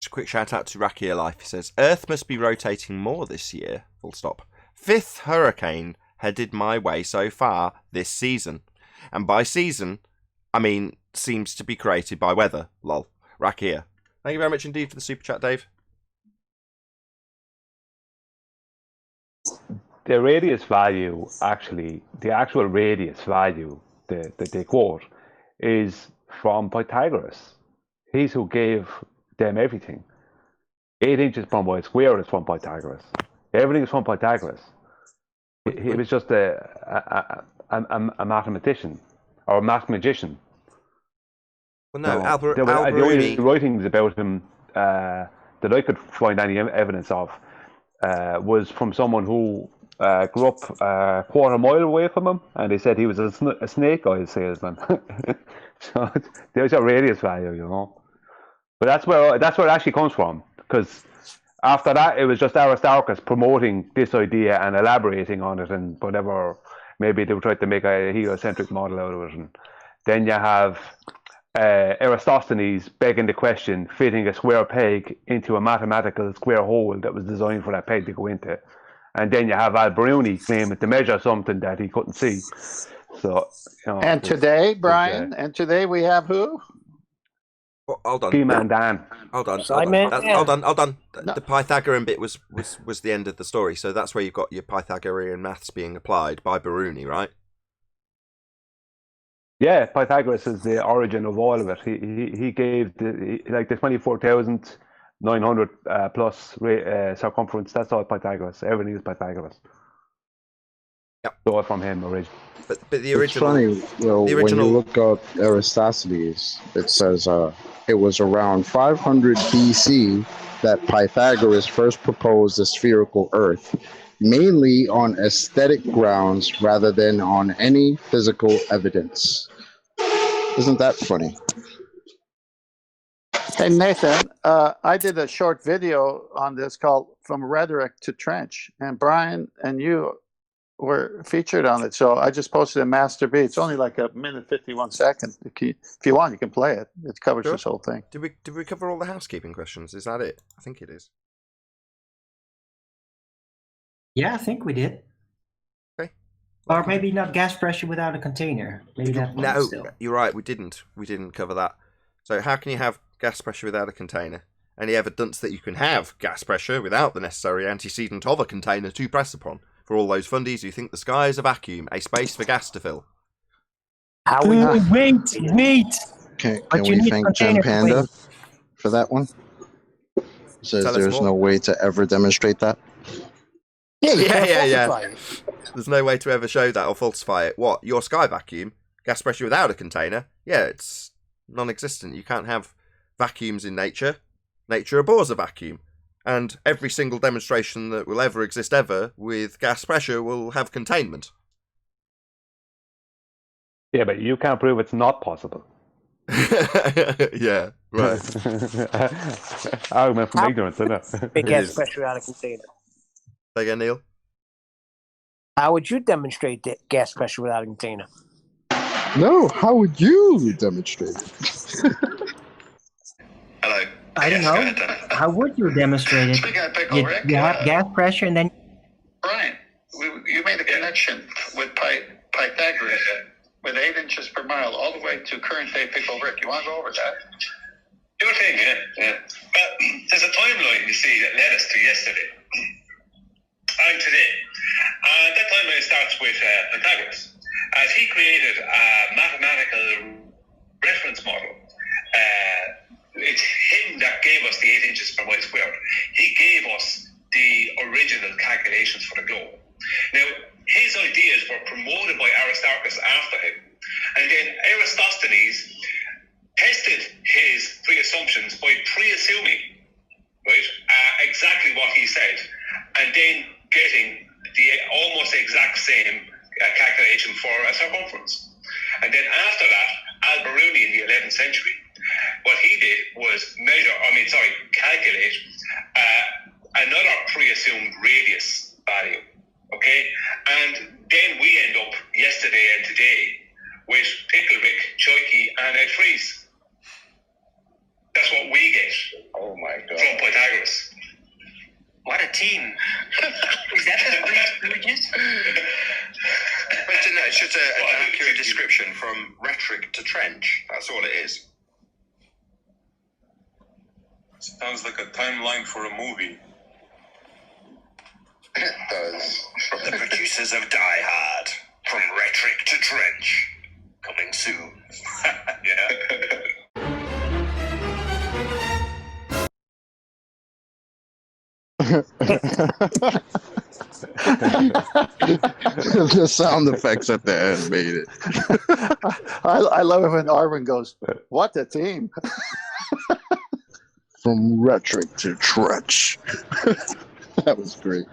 Just a quick shout out to Rakia Life. He says, Earth must be rotating more this year, full stop. 5th hurricane headed my way so far this season. And by season, I mean seems to be created by weather, lol. Rakia. Thank you very much indeed for the super chat, Dave. The radius value, actually, the actual radius value that they quote is from Pythagoras. He's who gave them everything. 8 inches per mile square is from Pythagoras. Everything is from Pythagoras. He was just a mathematician or a math magician. Well, no, the only writings about him that I could find any evidence of was from someone who grew up a quarter mile away from him, and they said he was a snake oil salesman. So there's a radius value, you know. But that's where it actually comes from, because after that it was just Aristarchus promoting this idea and elaborating on it, and whatever, maybe they tried to make a heliocentric model out of it. And then you have Eratosthenes begging the question, fitting a square peg into a mathematical square hole that was designed for that peg to go into. And then you have Al-Biruni claiming to measure something that he couldn't see. So, you know, and today, Brian, and today we have who? Well, hold on. P-Man Dan. Hold on. Simon, Hold on. The Pythagorean bit was the end of the story. So that's where you've got your Pythagorean maths being applied by Biruni, right? Yeah, Pythagoras is the origin of all of it. He gave the 24,900 plus circumference. That's all Pythagoras. Everything is Pythagoras. Yep. So from him originally. But the original. It's funny, when you look up Eratosthenes, it says it was around 500 BC that Pythagoras first proposed the spherical Earth, mainly on aesthetic grounds rather than on any physical evidence. Isn't that funny? Hey, Nathan, I did a short video on this called From Rhetoric to Trench, and Brian and you were featured on it. So I just posted a master beat. It's only like a minute 51 seconds. If you want, you can play it. It covers this whole thing. Did we cover all the housekeeping questions? Is that it? I think it is. Yeah, I think we did. Okay. Or maybe not gas pressure without a container. Maybe that one No, still. you're right. We didn't cover that. So how can you have gas pressure without a container? Any evidence that you can have gas pressure without the necessary antecedent of a container to press upon? For all those fundies who think the sky is a vacuum, a space for gas to fill. How we wait. Can But you we need thank container Jen Panda wait. for that one? Says Tell us there's more. no way to ever demonstrate that. Yeah. There's no way to ever show that or falsify it. What? Your sky vacuum? Gas pressure without a container? Yeah, it's non-existent. You can't have vacuums in nature. Nature abhors a vacuum. And every single demonstration that will ever exist ever with gas pressure will have containment. Yeah, but you can't prove it's not possible. Yeah, right. Argument from ignorance, isn't it? Big gas pressure out of container. Say again, Neil? How would you demonstrate that gas pressure without a container? No, how would you demonstrate it? Hello. I don't know. How would you demonstrate it? Speaking of pickle, Rick, You have gas pressure and then... Brian, you made a connection with Pythagoras with 8 inches per mile all the way to current day pickle Rick. You want to go over that? Do Sure thing, yeah. But there's a timeline, you see, that led us to yesterday and today. And that timeline starts with Pythagoras, as he created a mathematical reference model. It's him that gave us the 8 inches per mile squared. He gave us the original calculations for the globe. Now, his ideas were promoted by Aristarchus after him, and then Eratosthenes tested his pre-assumptions by pre-assuming, right, exactly what he said, and then getting the almost exact same calculation for a circumference. And then after that, Al-Biruni in the 11th century, what he did was calculate another pre-assumed radius value, okay? And then we end up yesterday and today with Picklewick, Choiki, and Ed Fries. That's what we get. Oh my God. From Pythagoras. What a team. Is that the Three Stooges? But no, it's just an accurate description from rhetoric to trench. That's all it is. Sounds like a timeline for a movie. It does. From the producers of Die Hard. From rhetoric to trench. Coming soon. Yeah. The sound effects at the end made it. I love it when Arvin goes, "What a team!" From rhetoric to trench. That was great.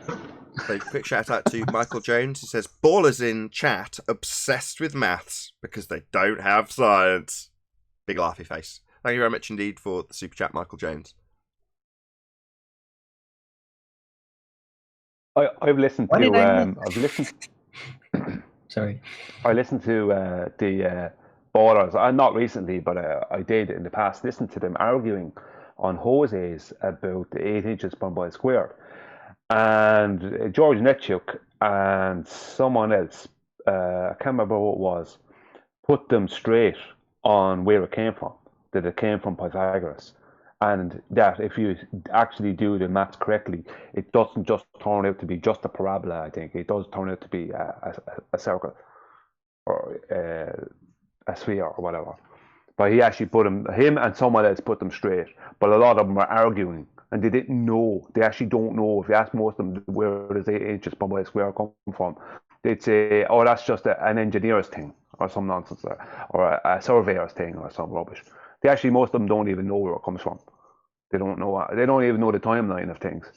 So quick shout out to Michael Jones. He says, ballers in chat obsessed with maths because they don't have science. Big laughy face. Thank you very much indeed for the super chat, Michael Jones. I've listened to Sorry. I listened to the ballers, not recently, but I did in the past, listen to them arguing on Jose's about the 8 inches per mile squared. And George Netchuk and someone else, I can't remember what it was, put them straight on where it came from, that it came from Pythagoras. And that if you actually do the maths correctly, it doesn't just turn out to be just a parabola, I think. It does turn out to be a circle or a sphere or whatever. But he actually put him and someone else put them straight. But a lot of them were arguing and they didn't know. They actually don't know. If you ask most of them where does 8 inches per mile square come from, they'd say, oh, that's just an engineer's thing or some nonsense, or a surveyor's thing or some rubbish. They actually, most of them don't even know where it comes from. They don't know. They don't even know the timeline of things.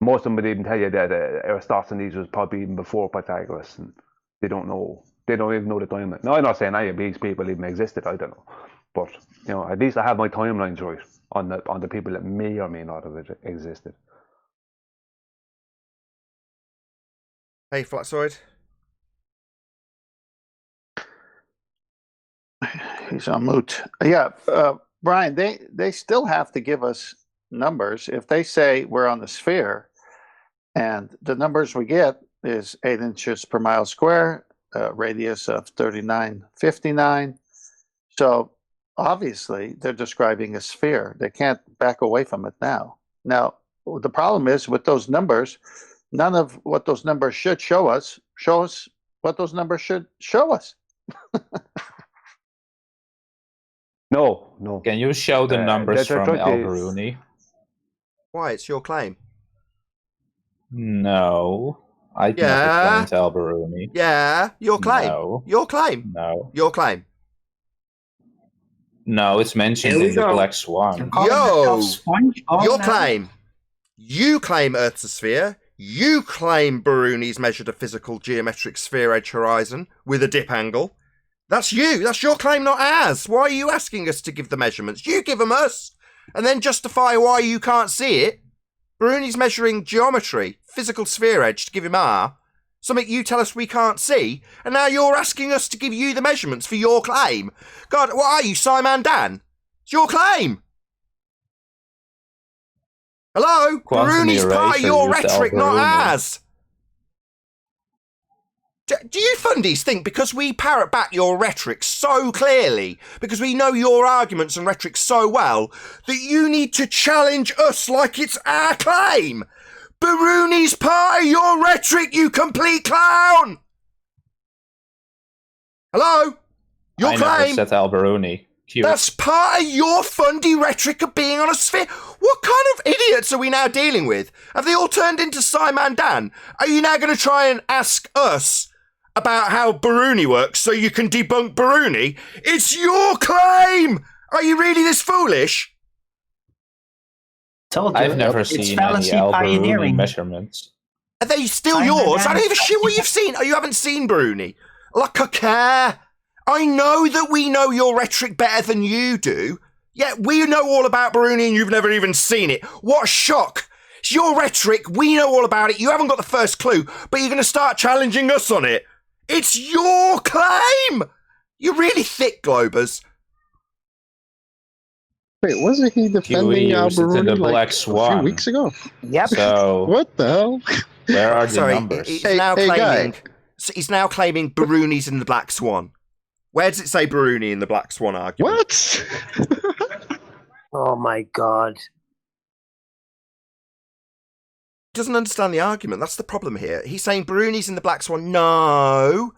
Most of them would even tell you that Eratosthenes was probably even before Pythagoras, and they don't know. They don't even know the timeline. No, I'm not saying any of these people even existed. I don't know, but at least I have my timelines right on the people that may or may not have existed. Hey, Flatsoid. He's on mute. Yeah, Brian, they still have to give us numbers. If they say we're on the sphere and the numbers we get is 8 inches per mile square, radius of 3959. So obviously they're describing a sphere. They can't back away from it now. Now, the problem is with those numbers, none of what those numbers should show us what those numbers should show us. No. Can you show the numbers from Al-Biruni? Why? It's your claim. No. I never claimed Al-Biruni. Yeah, your claim. No. Your claim. No. Your claim. No, it's mentioned in the Black Swan. Yo! Your claim. You claim Earth's a sphere. You claim Biruni's measured a physical geometric sphere edge horizon with a dip angle. That's you. That's your claim, not ours. Why are you asking us to give the measurements? You give them us, and then justify why you can't see it. Biruni's measuring geometry, physical sphere edge, to give him R. Something you tell us we can't see, and now you're asking us to give you the measurements for your claim. God, what are you, Simon Dan? It's your claim. Hello? Biruni's part of your rhetoric, not ours. Do you fundies think because we parrot back your rhetoric so clearly, because we know your arguments and rhetoric so well, that you need to challenge us like it's our claim? Baruni's part of your rhetoric, you complete clown! Hello? Your I claim? never said Alberuni. Cute. That's part of your fundy rhetoric of being on a sphere. What kind of idiots are we now dealing with? Have they all turned into Simon Dan? Are you now going to try and ask us about how Baruni works so you can debunk Baruni? It's your claim! Are you really this foolish? I've never seen any Alberuni measurements. Are they still yours? I don't give a shit what you've seen. Oh, you haven't seen Baruni? Like I care. I know that we know your rhetoric better than you do. Yet we know all about Baruni and you've never even seen it. What a shock. It's your rhetoric. We know all about it. You haven't got the first clue, but you're going to start challenging us on it. It's your claim. You're really thick, Globers. Wait, wasn't he defending Alberuni Black Swan a few weeks ago? Yep. So what the hell? Where are the numbers? He's now claiming Baruni's in the Black Swan. Where does it say Baruni in the Black Swan argument? What? Oh my God. Doesn't understand the argument. That's the problem here. He's saying Baruni's in the Black Swan. No.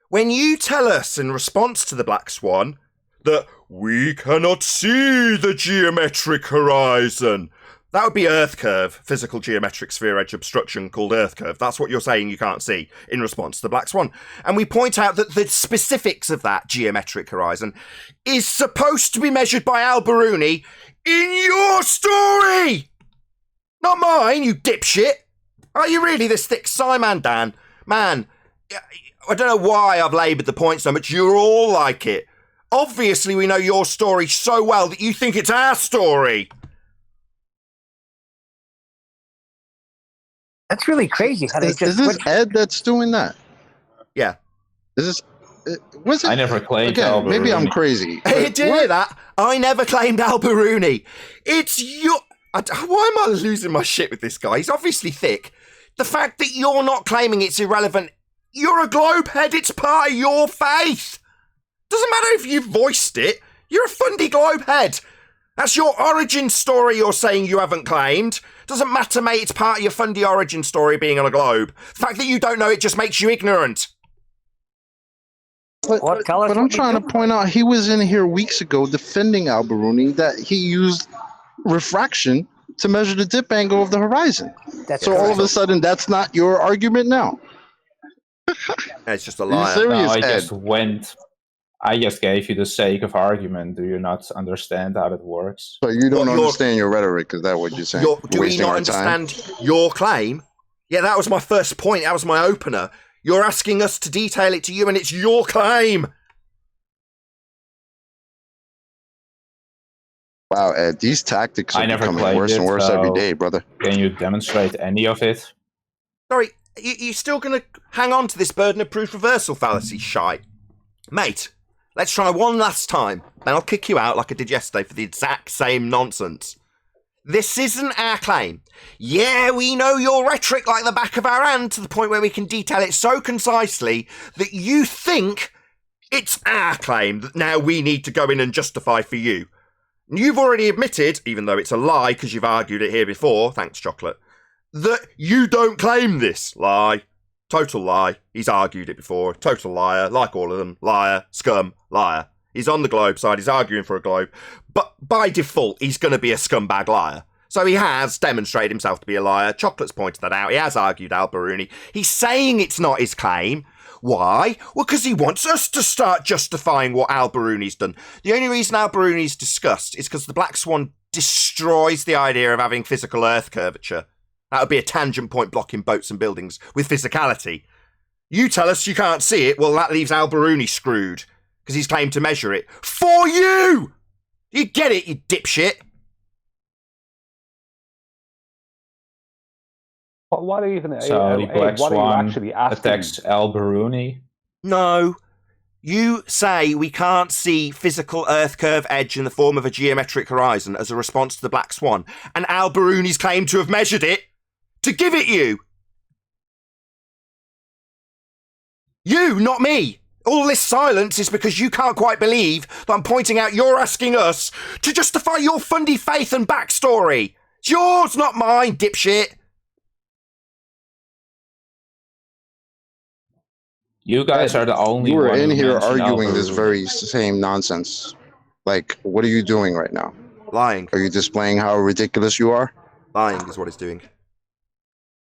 When you tell us in response to the Black Swan that we cannot see the geometric horizon, that would be Earth curve, physical geometric sphere edge obstruction called Earth curve. That's what you're saying you can't see in response to the Black Swan. And we point out that the specifics of that geometric horizon is supposed to be measured by Al Baruni in your story! Not mine, you dipshit! Are you really this thick Simon Dan? Man, I don't know why I've laboured the point so much. You're all like it. Obviously we know your story so well that you think it's our story. That's really crazy. How Is this Ed that's doing that? Yeah. Is this? Was it? I never claimed Again, maybe I'm crazy. Hey, did you hear that? I never claimed Al Baruni. It's your... Why am I losing my shit with this guy? He's obviously thick. The fact that you're not claiming it's irrelevant, you're a globe head, it's part of your faith. Doesn't matter if you voiced it, you're a fundy globe head. That's your origin story you're saying you haven't claimed. Doesn't matter, mate, it's part of your fundy origin story being on a globe. The fact that you don't know it just makes you ignorant. But I'm trying to point out, he was in here weeks ago defending Al Baruni that he used refraction to measure the dip angle of the horizon. So all of a sudden, that's not your argument now. It's just a lie. I just gave you the sake of argument. Do you not understand how it works? So you don't understand your rhetoric, is that what you're saying? Do we not understand your claim? Yeah, that was my first point. That was my opener. You're asking us to detail it to you, and it's your claim. Wow, Ed, these tactics are becoming worse and worse every day, brother. Can you demonstrate any of it? Sorry, you're still going to hang on to this burden of proof reversal fallacy shite? Mate, let's try one last time, then I'll kick you out like I did yesterday for the exact same nonsense. This isn't our claim. Yeah, we know your rhetoric like the back of our hand to the point where we can detail it so concisely that you think it's our claim that now we need to go in and justify for you. You've already admitted, even though it's a lie because you've argued it here before, thanks Chocolate, that you don't claim this. Lie. Total lie. He's argued it before. Total liar. Like all of them. Liar. Scum. Liar. He's on the globe side. He's arguing for a globe. But by default, he's going to be a scumbag liar. So he has demonstrated himself to be a liar. Chocolate's pointed that out. He has argued Al Baruni. He's saying it's not his claim. Why? Well, because he wants us to start justifying what Al Baruni's done. The only reason Al Baruni's discussed is because the Black Swan destroys the idea of having physical Earth curvature. That would be a tangent point blocking boats and buildings with physicality. You tell us you can't see it, well, that leaves Al Baruni screwed, because he's claimed to measure it. For you! You get it, you dipshit! What even? So the Black Swan attacks Al Baruni? No. You say we can't see physical Earth curve edge in the form of a geometric horizon as a response to the Black Swan, and Al Baruni's claimed to have measured it to give it you. You, not me. All this silence is because you can't quite believe that I'm pointing out you're asking us to justify your fundy faith and backstory. It's yours, not mine, dipshit. You guys are the only You were one in who here mentioned arguing this Alberuni. very same nonsense. Like, what are you doing right now? Lying. Are you displaying how ridiculous you are? Lying is what it's doing.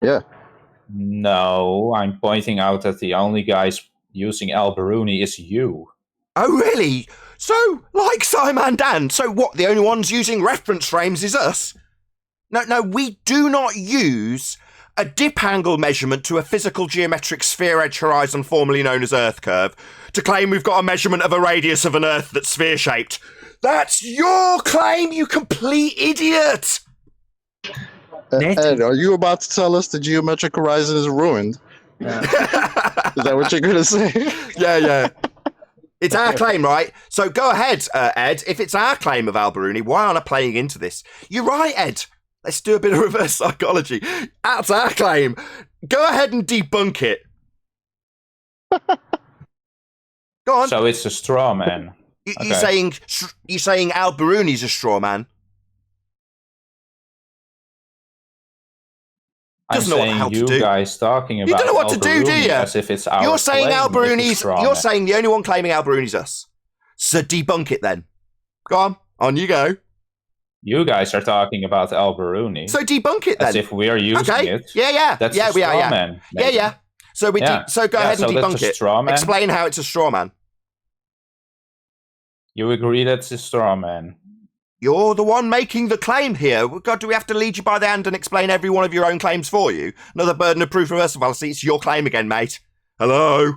Yeah. No, I'm pointing out that the only guys using Alberuni is you. Oh, really? So, like Simon Dan, so what, the only ones using reference frames is us? No, we do not use a dip angle measurement to a physical geometric sphere edge horizon formerly known as Earth curve to claim we've got a measurement of a radius of an Earth that's sphere-shaped. That's your claim, you complete idiot! Ed, are you about to tell us the geometric horizon is ruined? Is that what you're going to say? Yeah. It's our claim, right? So go ahead, Ed. If it's our claim of Alberuni, why aren't I playing into this? You're right, Ed. Let's do a bit of reverse psychology. That's our claim. Go ahead and debunk it. Go on. So it's a straw man. You're saying Alberuni's a straw man? I'm Doesn't know what the hell saying to you do. guys talking about You don't know what to do Alberuni you? as if it's our You're saying claim, Alberuni's. it's a straw You're man. saying the only one claiming Alberuni's us. So debunk it then. Go on you go. You guys are talking about Alberuni. So debunk it then. As if we're using it. Yeah. That's yeah, a we are. straw Yeah. man. Yeah. So so go ahead and so debunk that's a it. straw man? Explain how it's a straw man. You agree that's a straw man. You're the one making the claim here. God, do we have to lead you by the hand and explain every one of your own claims for you? Another burden of proof reversal fallacy. It's your claim again, mate. Hello?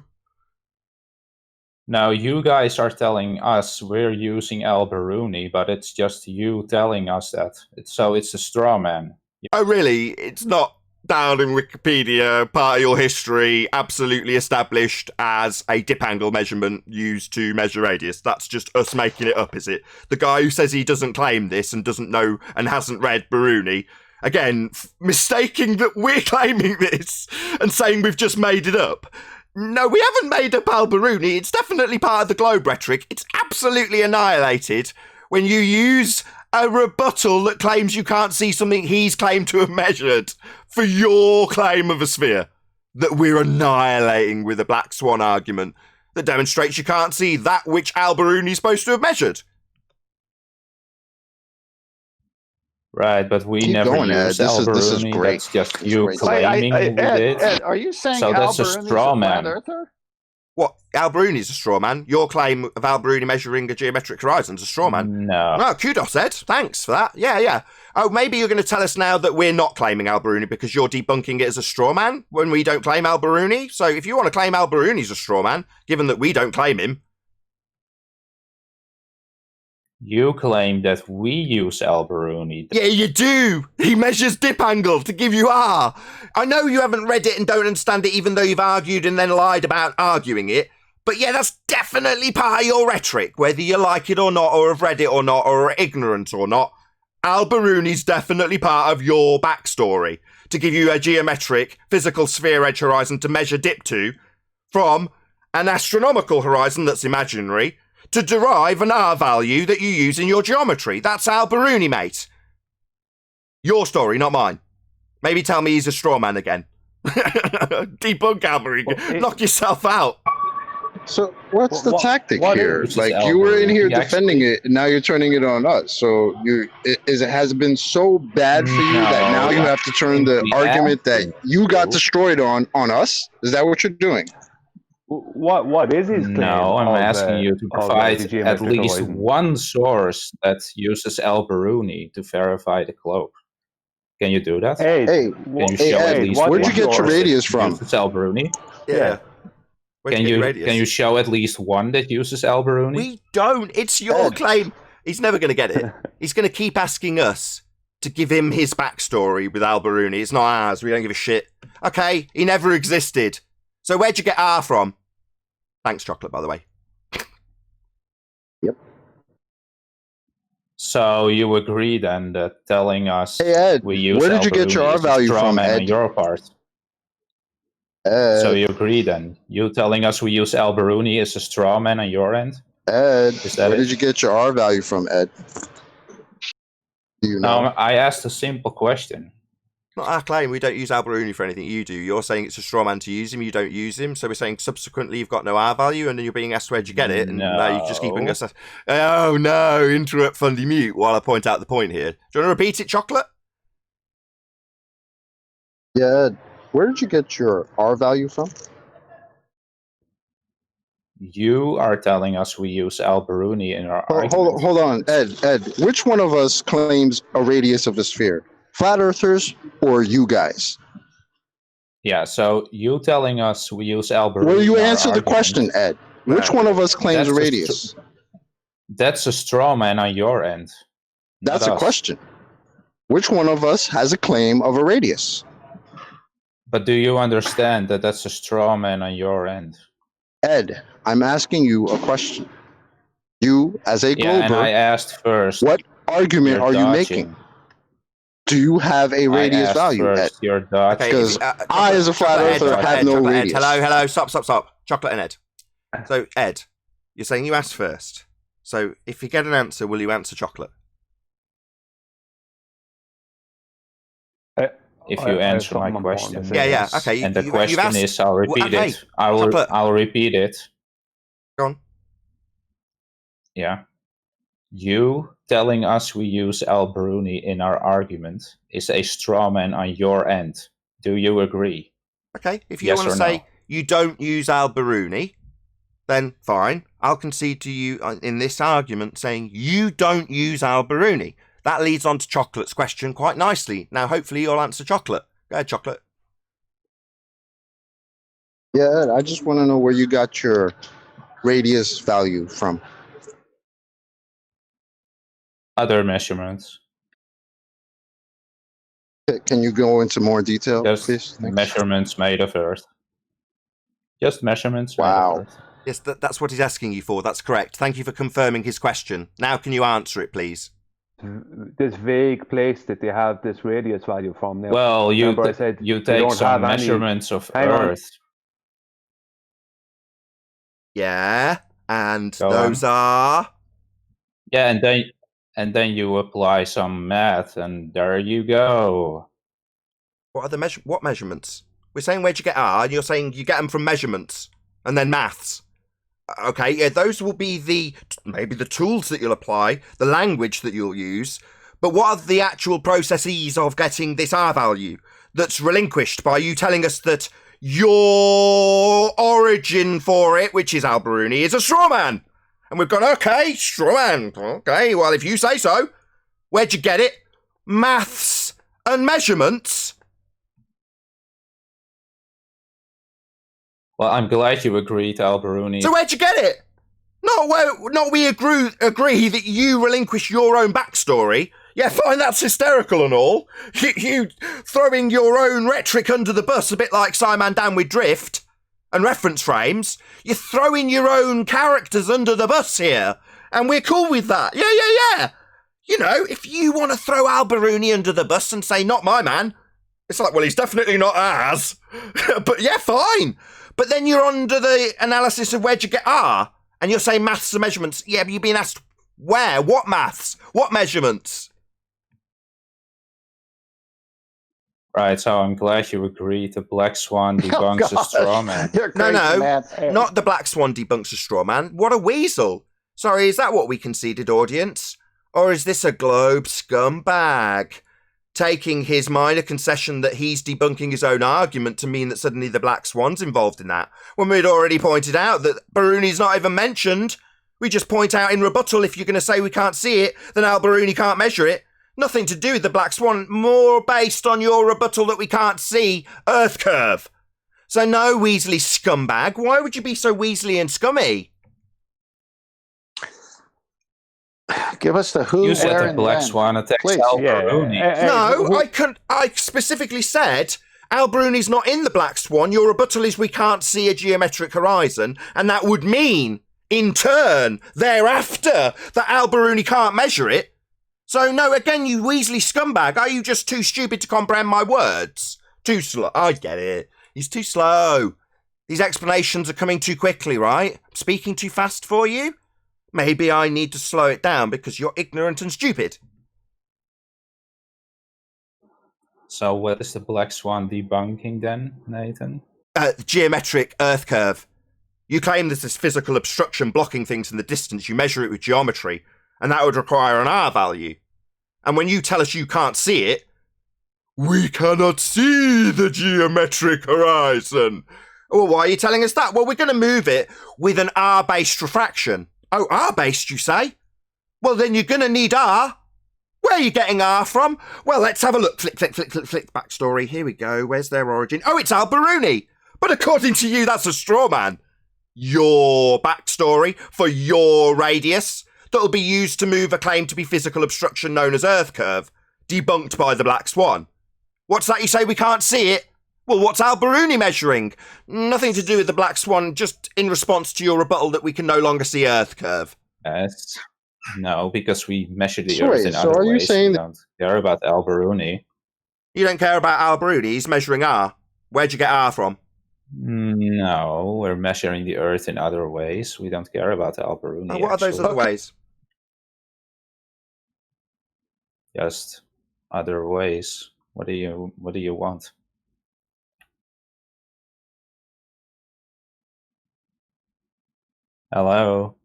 Now, you guys are telling us we're using Alberuni, but it's just you telling us that. So it's a straw man. Oh, really? It's not down in Wikipedia, part of your history, absolutely established as a dip angle measurement used to measure radius. That's just us making it up, is it? The guy who says he doesn't claim this and doesn't know and hasn't read Beruni, again, mistaking that we're claiming this and saying we've just made it up. No, we haven't made up Alberuni. It's definitely part of the globe rhetoric. It's absolutely annihilated when you use a rebuttal that claims you can't see something he's claimed to have measured for your claim of a sphere that we're annihilating with a black swan argument that demonstrates you can't see that which Alberuni's supposed to have measured. Right, but we Keep never going, Ed. used This is Alberuni. great. That's just This is you great. claiming we did. Ed, are you saying So that's a Alberuni's straw a flat man. earther? What? Alberuni's a straw man. Your claim of Alberuni measuring a geometric horizon's a straw man. No. Kudos, Ed. Thanks for that. Yeah. Oh, maybe you're going to tell us now that we're not claiming Alberuni because you're debunking it as a straw man when we don't claim Alberuni. So if you want to claim Alberuni's a straw man, given that we don't claim him. You claim that we use Alberuni. Yeah, you do. He measures dip angle to give you R. I know you haven't read it and don't understand it, even though you've argued and then lied about arguing it. But yeah, that's definitely part of your rhetoric, whether you like it or not, or have read it or not, or are ignorant or not. Alberuni's definitely part of your backstory to give you a geometric physical sphere edge horizon to measure dip to from an astronomical horizon that's imaginary to derive an R value that you use in your geometry. That's Alberuni, mate. Your story, not mine. Maybe tell me he's a straw man again. Debunk Alberuni. Knock yourself out. So what's the tactic what here? is Like Alberuni? you were in here He defending it, and now you're turning it on us. So it has been so bad for you that now you have to turn the argument that you got destroyed on us. Is that what you're doing? What is his claim? No, I'm asking you to provide at geometric least horizon? one source that uses Alberuni to verify the globe. Can you do that? Hey, Can you show at least where'd you one get your source radius that from? uses Alberuni? Yeah. Can you show at least one that uses Alberuni? We don't. It's your claim. He's never going to get it. He's going to keep asking us to give him his backstory with Alberuni. It's not ours. We don't give a shit. Okay, he never existed. So where'd you get R from? Thanks, chocolate, by the way. Yep. So you agree then that telling us Hey Ed, we use where did you get your Alberuni R is a value straw from, man Ed? on your part? So you agree then? You telling us we use Alberuni as a straw man on your end? Ed, Is that where it? did you get your R value from, Ed? Do you know? No, I asked a simple question. Not our claim. We don't use Alberuni for anything you do. You're saying it's a straw man to use him. You don't use him. So we're saying subsequently you've got no R value, and then you're being asked where'd you get it, and now you're just keeping us. Oh no! Interrupt Fundy mute while I point out the point here. Do you want to repeat it, Chocolate? Yeah, Ed, where did you get your R value from? You are telling us we use Alberuni in our argument. Hold on, Ed. Which one of us claims a radius of the sphere? Flat Earthers or you guys? Yeah, so you telling us we use Alberuni. Will you in our answer the argument. question, Ed? Which one of us claims a radius? That's a straw man on your end. That's not a us. question. Which one of us has a claim of a radius? But do you understand that that's a straw man on your end? Ed, I'm asking you a question. You, as a Yeah, and I Glober, asked first. what argument You're are you dodging. making? Do you have a radius I asked value, Ed? first, you're dodging. Because I, as a flat earther, have no radius. Hello, stop. Chocolate and Ed. So, Ed, you're saying you asked first. So, if you get an answer, will you answer Chocolate? If you answer my question. Yeah, okay. And the you've question asked, is, I'll repeat okay, it. I'll repeat it. Go on. Yeah. You telling us we use Alberuni in our argument is a straw man on your end. Do you agree? Okay, if you Yes want to or say no? you don't use Alberuni, then fine. I'll concede to you in this argument saying you don't use Alberuni. That leads on to Chocolate's question quite nicely. Now, hopefully you'll answer Chocolate. Go ahead, Chocolate. Yeah, Ed, I just want to know where you got your radius value from. Other measurements. Can you go into more detail, Just please? Thanks. measurements made of Earth. Just measurements made Wow. of Earth. Yes, that's what he's asking you for. That's correct. Thank you for confirming his question. Now can you answer it, please? This vague place that they have this radius value from. Now, Well, you remember I said you they take don't some have any- measurements of Hang on. Earth. Yeah, and Go those are... Yeah, and then you apply some math, and there you go. What are the what measurements? We're saying where'd you get R, and you're saying you get them from measurements, and then maths. Okay, yeah, those will be maybe the tools that you'll apply, the language that you'll use, but what are the actual processes of getting this R value that's relinquished by you telling us that your origin for it, which is Alberuni, is a straw man? And we've gone, okay, straw man. Okay, well, if you say so. Where'd you get it? Maths and measurements? Well, I'm glad you agreed, Alberuni. So where'd you get it? Not we agree that you relinquish your own backstory. Yeah, fine, that's hysterical and all. You throwing your own rhetoric under the bus, a bit like Simon Dan with Drift and reference frames. You're throwing your own characters under the bus here, and we're cool with that. Yeah. You know, if you want to throw Alberuni under the bus and say, not my man, it's like, well, he's definitely not ours. But yeah, fine. But then you're under the analysis of where'd you get R, and you're saying maths and measurements. Yeah, but you're being asked where? What maths? What measurements? Right, so I'm glad you agreed. The Black Swan debunks a straw man. No, not the Black Swan debunks a straw man. What a weasel. Sorry, is that what we conceded, audience? Or is this a globe scumbag? Taking his minor concession that he's debunking his own argument to mean that suddenly the Black Swan's involved in that, when we'd already pointed out that Baruni's not even mentioned. We just point out in rebuttal, if you're going to say we can't see it, then Alberuni can't measure it. Nothing to do with the Black Swan, more based on your rebuttal that we can't see Earth curve. So no, Weasley scumbag. Why would you be so Weasley and scummy? Give us the who, You said where, the and Black when. Swan attacks Please. Alberuni. No, I specifically said Alberuni's not in the Black Swan. Your rebuttal is we can't see a geometric horizon, and that would mean, in turn, thereafter, that Alberuni can't measure it. So, no, again, you Weasley scumbag, are you just too stupid to comprehend my words? Too slow. I get it. He's too slow. These explanations are coming too quickly, right? Speaking too fast for you? Maybe I need to slow it down because you're ignorant and stupid. So what is the black swan debunking then, Nathan? The geometric Earth curve. You claim there's this physical obstruction blocking things in the distance. You measure it with geometry, and that would require an R value. And when you tell us you can't see it, we cannot see the geometric horizon. Well, why are you telling us that? Well, we're going to move it with an R-based refraction. Oh, R-based, you say? Well, then you're going to need R. Where are you getting R from? Well, let's have a look. Flick, flick, flick, flick, flick. Backstory. Here we go. Where's their origin? Oh, it's Al-Biruni. But according to you, that's a straw man. Your backstory for your radius that'll be used to move a claim to be physical obstruction known as Earth curve, debunked by the Black Swan. What's that you say we can't see it? Well, what's Al-Biruni measuring? Nothing to do with the Black Swan, just in response to your rebuttal that we can no longer see Earth curve. Yes. No, because we measure the So Earth wait, in so other are you ways. saying We that- don't care about Al-Biruni. You don't care about Al-Biruni, he's measuring R. Where'd you get R from? No, we're measuring the Earth in other ways. We don't care about Al-Biruni. Oh, what are those actually. other ways? Just other ways. What do you want? Hello?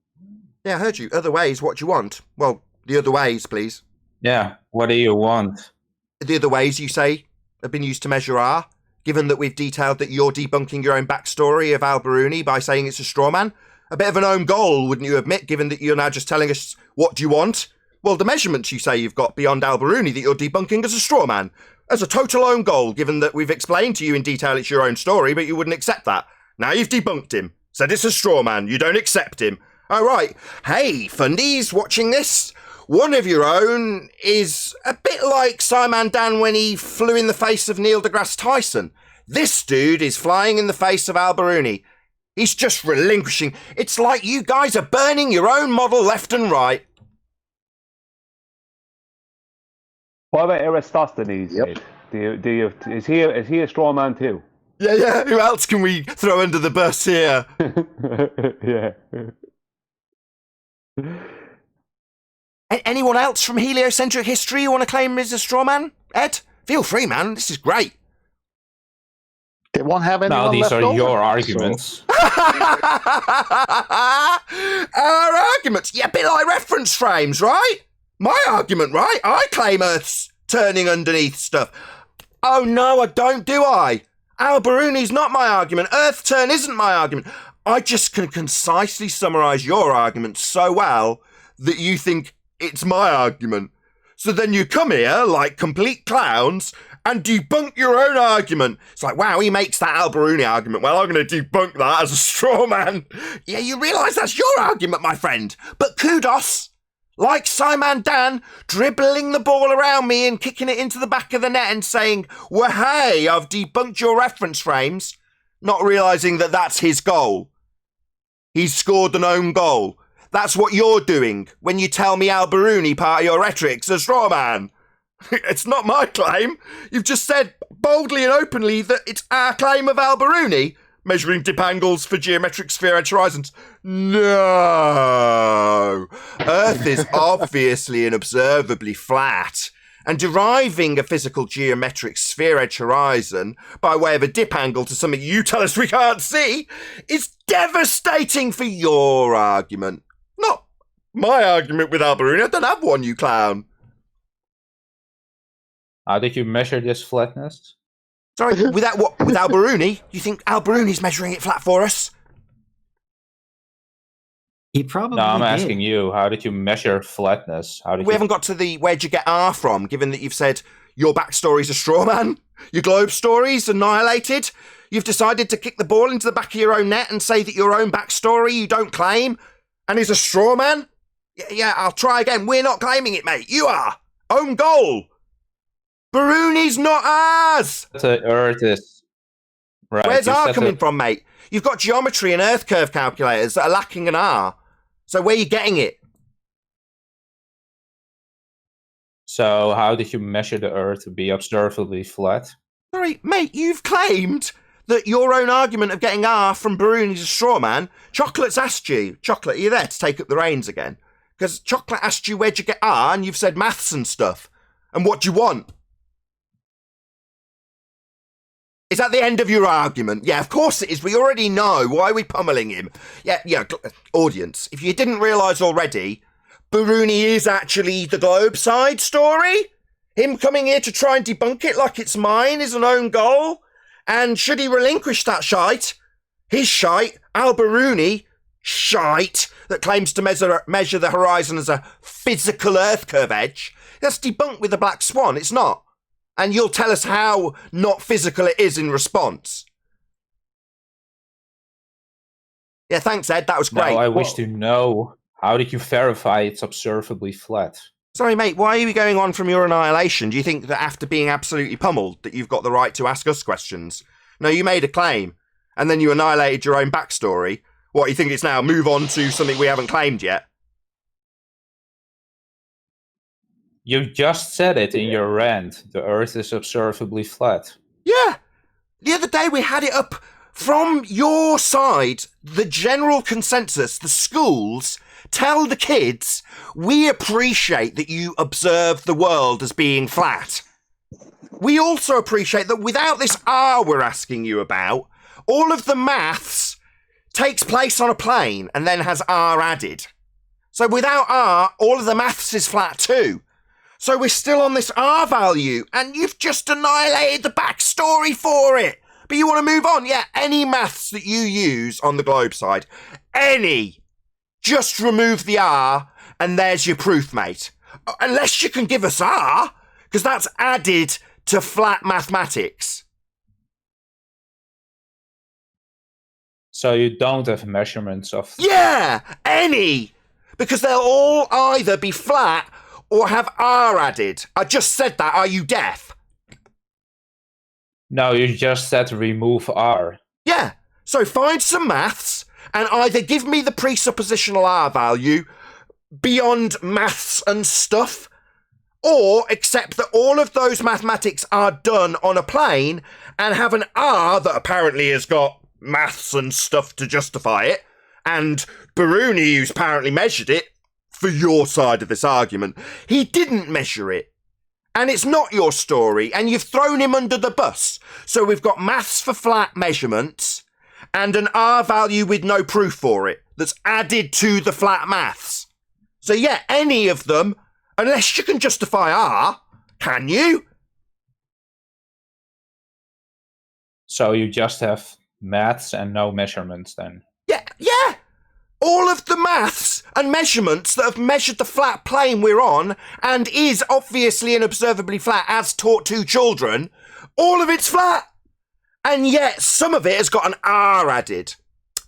Yeah, I heard you. Other ways, what do you want? Well, the other ways, please. Yeah, what do you want? The other ways you say have been used to measure R, given that we've detailed that you're debunking your own backstory of Al-Biruni by saying it's a straw man. A bit of an own goal, wouldn't you admit, given that you're now just telling us what do you want? Well, the measurements you say you've got beyond Al-Biruni that you're debunking as a straw man. As a total own goal, given that we've explained to you in detail it's your own story, but you wouldn't accept that. Now you've debunked him. Said it's a straw man. You don't accept him. All right. Hey, fundies watching this. One of your own is a bit like Simon Dan when he flew in the face of Neil deGrasse Tyson. This dude is flying in the face of Al-Biruni. He's just relinquishing. It's like you guys are burning your own model left and right. What about Aristophanes? Yep. Mate? Is he a straw man too? Yeah. Who else can we throw under the bus here? Yeah. Anyone else from heliocentric history you want to claim is a straw man? Ed? Feel free, man. This is great. They won't have anyone No, these left are over. your arguments. Our arguments. Yeah, a bit like reference frames, right? My argument, right? I claim Earth's turning underneath stuff. Oh, no, I don't, do I? Al-Biruni's not my argument. Earth turn isn't my argument. I just can concisely summarise your argument so well that you think it's my argument. So then you come here like complete clowns and debunk your own argument. It's like, wow, he makes that Al-Biruni argument. Well, I'm going to debunk that as a straw man. Yeah, you realise that's your argument, my friend. But kudos. Like Simon Dan, dribbling the ball around me and kicking it into the back of the net and saying, well, hey, I've debunked your reference frames, not realising that that's his goal. He's scored an own goal. That's what you're doing when you tell me Al-Biruni part of your rhetoric's a straw man. It's not my claim. You've just said boldly and openly that it's our claim of Al-Biruni, measuring dip angles for geometric sphere edge horizons. No. Earth is obviously and observably flat, and deriving a physical geometric sphere edge horizon by way of a dip angle to something you tell us we can't see is devastating for your argument. Not my argument with Al-Biruni. I don't have one, you clown. How did you measure this flatness? Sorry, with Al-Biruni? You think Al-Biruni's measuring it flat for us? He probably No, I'm did. asking you. How did you measure flatness? How did We you... haven't got to the where'd you get R from, given that you've said your backstory's a straw man, your globe story's annihilated. You've decided to kick the ball into the back of your own net and say that your own backstory you don't claim and is a straw man? Yeah, I'll try again. We're not claiming it, mate. You are. Own goal. Biruni's not ours. The Earth is... Right, Where's you R said coming the- from, mate? You've got geometry and Earth curve calculators that are lacking an R. So where are you getting it? So how did you measure the Earth to be observably flat? Sorry, mate, you've claimed that your own argument of getting R from Bruni's a straw man, Chocolate's asked you, Chocolate, are you there to take up the reins again? Because Chocolate asked you where'd you get R, and you've said maths and stuff. And what do you want? Is that the end of your argument? Yeah, of course it is. We already know. Why are we pummeling him? Yeah, audience, if you didn't realise already, Bruni is actually the Globe side story. Him coming here to try and debunk it like it's mine is an own goal. And should he relinquish that shite, his shite, Al Biruni, shite, that claims to measure the horizon as a physical Earth curve edge, that's debunked with the Black Swan. It's not. And you'll tell us how not physical it is in response. Yeah, thanks, Ed. That was great. Now I wish to know, how did you verify it's observably flat? Sorry, mate, why are you going on from your annihilation? Do you think that after being absolutely pummeled that you've got the right to ask us questions? No, you made a claim, and then you annihilated your own backstory. What, you think it's now move on to something we haven't claimed yet? You just said it in your rant. The Earth is observably flat. Yeah. The other day we had it up from your side, the general consensus, the schools tell the kids, we appreciate that you observe the world as being flat. We also appreciate that without this R we're asking you about, all of the maths takes place on a plane and then has R added. So without R, all of the maths is flat too. So we're still on this R value, and you've just annihilated the backstory for it. But you want to move on? Yeah, any maths that you use on the Globe side, any, just remove the R, and there's your proof, mate. Unless you can give us R, because that's added to flat mathematics. So you don't have measurements of... Yeah, any, because they'll all either be flat or have R added. I just said that. Are you deaf? No, you just said remove R. Yeah. So find some maths and either give me the presuppositional R value beyond maths and stuff, or accept that all of those mathematics are done on a plane and have an R that apparently has got maths and stuff to justify it, and Biruni, who's apparently measured it, for your side of this argument, he didn't measure it. And it's not your story, and you've thrown him under the bus. So we've got maths for flat measurements and an R value with no proof for it that's added to the flat maths. So yeah, any of them, unless you can justify R, can you? So you just have maths and no measurements then? Yeah. All of the maths and measurements that have measured the flat plane we're on and is obviously and observably flat as taught to children, all of it's flat. And yet some of it has got an R added.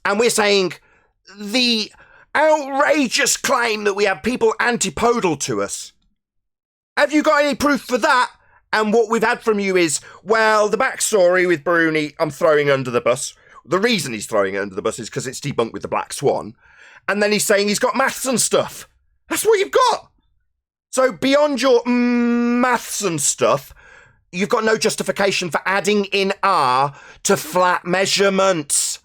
And we're saying the outrageous claim that we have people antipodal to us. Have you got any proof for that? And what we've had from you is, well, the backstory with Bruni, I'm throwing under the bus. The reason he's throwing it under the bus is because it's debunked with the Black Swan. And then he's saying he's got maths and stuff. That's what you've got. So beyond your maths and stuff, you've got no justification for adding in R to flat measurements.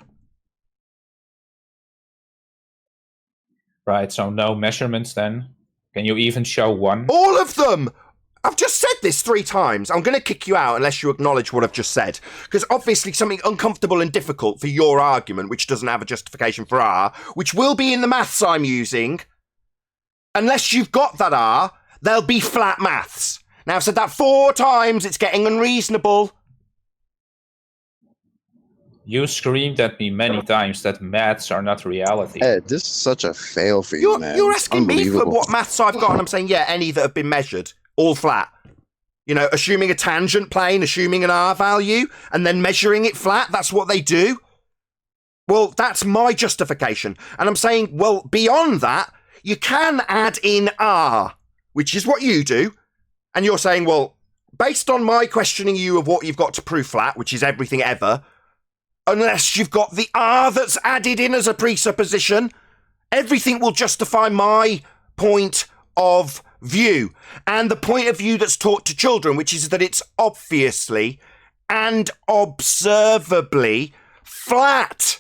Right, so no measurements then? Can you even show one? All of them! I've just said this 3 times. I'm going to kick you out unless you acknowledge what I've just said. Because obviously something uncomfortable and difficult for your argument, which doesn't have a justification for R, which will be in the maths I'm using. Unless you've got that R, there'll be flat maths. Now, I've said that 4 times. It's getting unreasonable. You screamed at me many times that maths are not reality. Ed, this is such a fail for you, man. You're asking me for what maths I've got, and I'm saying, yeah, any that have been measured. All flat. You know, assuming a tangent plane, assuming an R value, and then measuring it flat, that's what they do. Well, that's my justification. And I'm saying, well, beyond that, you can add in R, which is what you do. And you're saying, well, based on my questioning you of what you've got to prove flat, which is everything ever, unless you've got the R that's added in as a presupposition, everything will justify my point of view. And the point of view that's taught to children, which is that it's obviously and observably flat.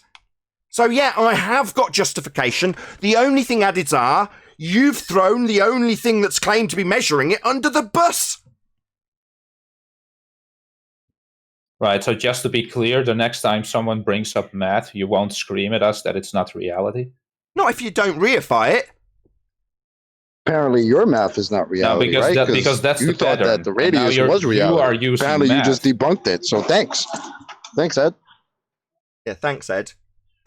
So yeah, I have got justification. The only thing added are, you've thrown the only thing that's claimed to be measuring it under the bus. Right, so just to be clear, the next time someone brings up math, you won't scream at us that it's not reality? Not if you don't reify it. Apparently, your math is not reality, because right? because that's you the thought pattern. that the radius was reality. You are using Apparently, math. you just debunked it. So thanks, Ed. Yeah, thanks, Ed.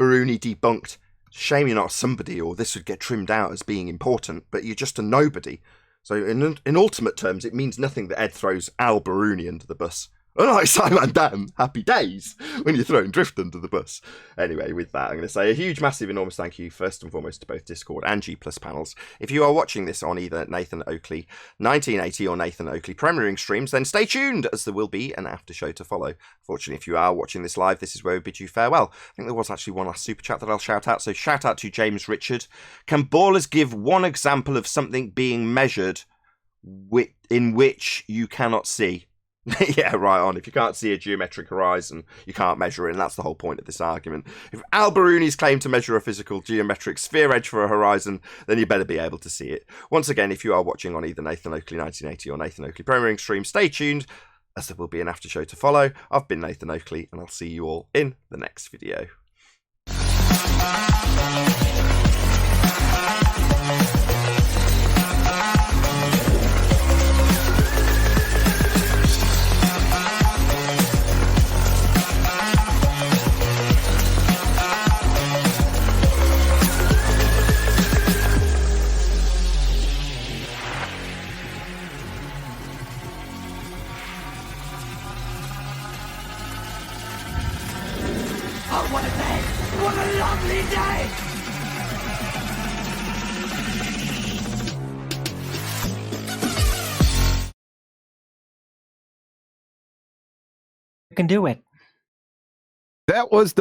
Baruni debunked. Shame you're not somebody, or this would get trimmed out as being important, but you're just a nobody. So in ultimate terms, it means nothing that Ed throws Al Baruni under the bus. Unlike Simon Dan, happy days when you're throwing Drift under the bus. Anyway, with that, I'm going to say a huge, massive, enormous thank you, first and foremost, to both Discord and G Plus panels. If you are watching this on either Nathan Oakley 1980 or Nathan Oakley premiering streams, then stay tuned, as there will be an after show to follow. Fortunately, if you are watching this live, this is where we bid you farewell. I think there was actually one last super chat that I'll shout out, so shout out to James Richard. Can ballers give one example of something being measured in which you cannot see? Yeah, right on. If you can't see a geometric horizon, you can't measure it, and that's the whole point of this argument. If Al Baruni's claim to measure a physical geometric sphere edge for a horizon, then you better be able to see it. Once again, if you are watching on either Nathan Oakley 1980 or Nathan Oakley premiering stream, stay tuned, as there will be an after show to follow. I've been Nathan Oakley, and I'll see you all in the next video. Oh, what a day! What a lovely day! You can do it. That was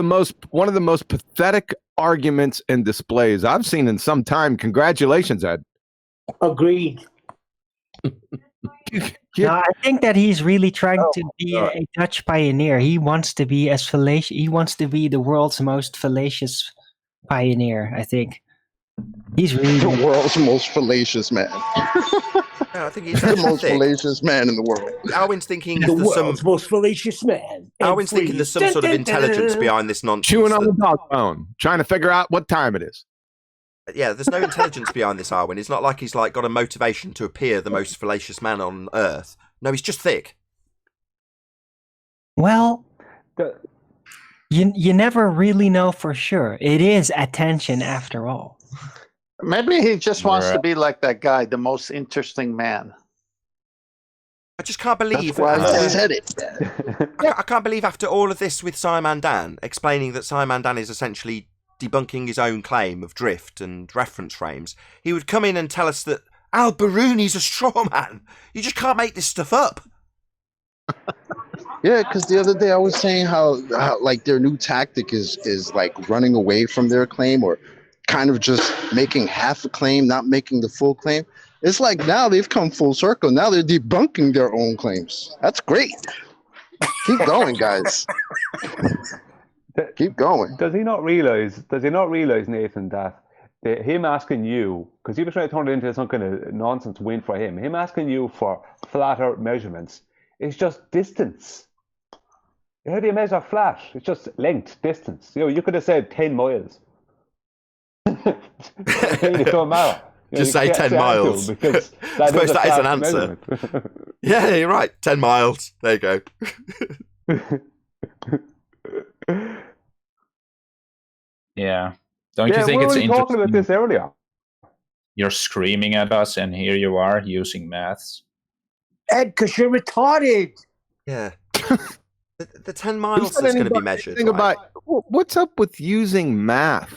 one of the most pathetic arguments and displays I've seen in some time. Congratulations, Ed. Agreed. No, I think that he's really trying to be a Dutch pioneer. He wants to be as fallacious. He wants to be the world's most fallacious pioneer. I think he's really the world's most fallacious man. No, I think he's the most fallacious man in the world. Alwyn's thinking the world's most fallacious man. Alwyn's thinking there's some sort of intelligence behind this nonsense. Chewing on the dog bone, trying to figure out what time it is. Yeah, there's no intelligence behind this, Arwen. It's not like he's got a motivation to appear the most fallacious man on Earth. No, he's just thick. Well, you never really know for sure. It is attention after all. Maybe he just wants to be like that guy, the most interesting man. I just can't believe. That's why he's I can't believe after all of this with Simon Dan, explaining that Simon Dan is essentially debunking his own claim of drift and reference frames, he would come in and tell us that Al Baruni's a straw man. You just can't make this stuff up. Yeah, because the other day I was saying how like their new tactic is like running away from their claim, or kind of just making half a claim, not making the full claim. It's like now they've come full circle. Now they're debunking their own claims. That's great. Keep going, guys. Keep going. Does he not realize, Nathan, that him asking you, because he was trying to turn it into some kind of nonsense win for him asking you for flatter measurements is just distance. How do you measure flat? It's just length, distance. You could have said 10 miles. It don't matter. Just say 10 miles. Because I suppose that is an answer. Yeah, you're right. 10 miles. There you go. Yeah. Don't you think we it's were interesting? talking about this earlier. You're screaming at us, and here you are using maths. Ed, because you're retarded. Yeah. The 10 miles is going to be measured. Think about what's up with using math.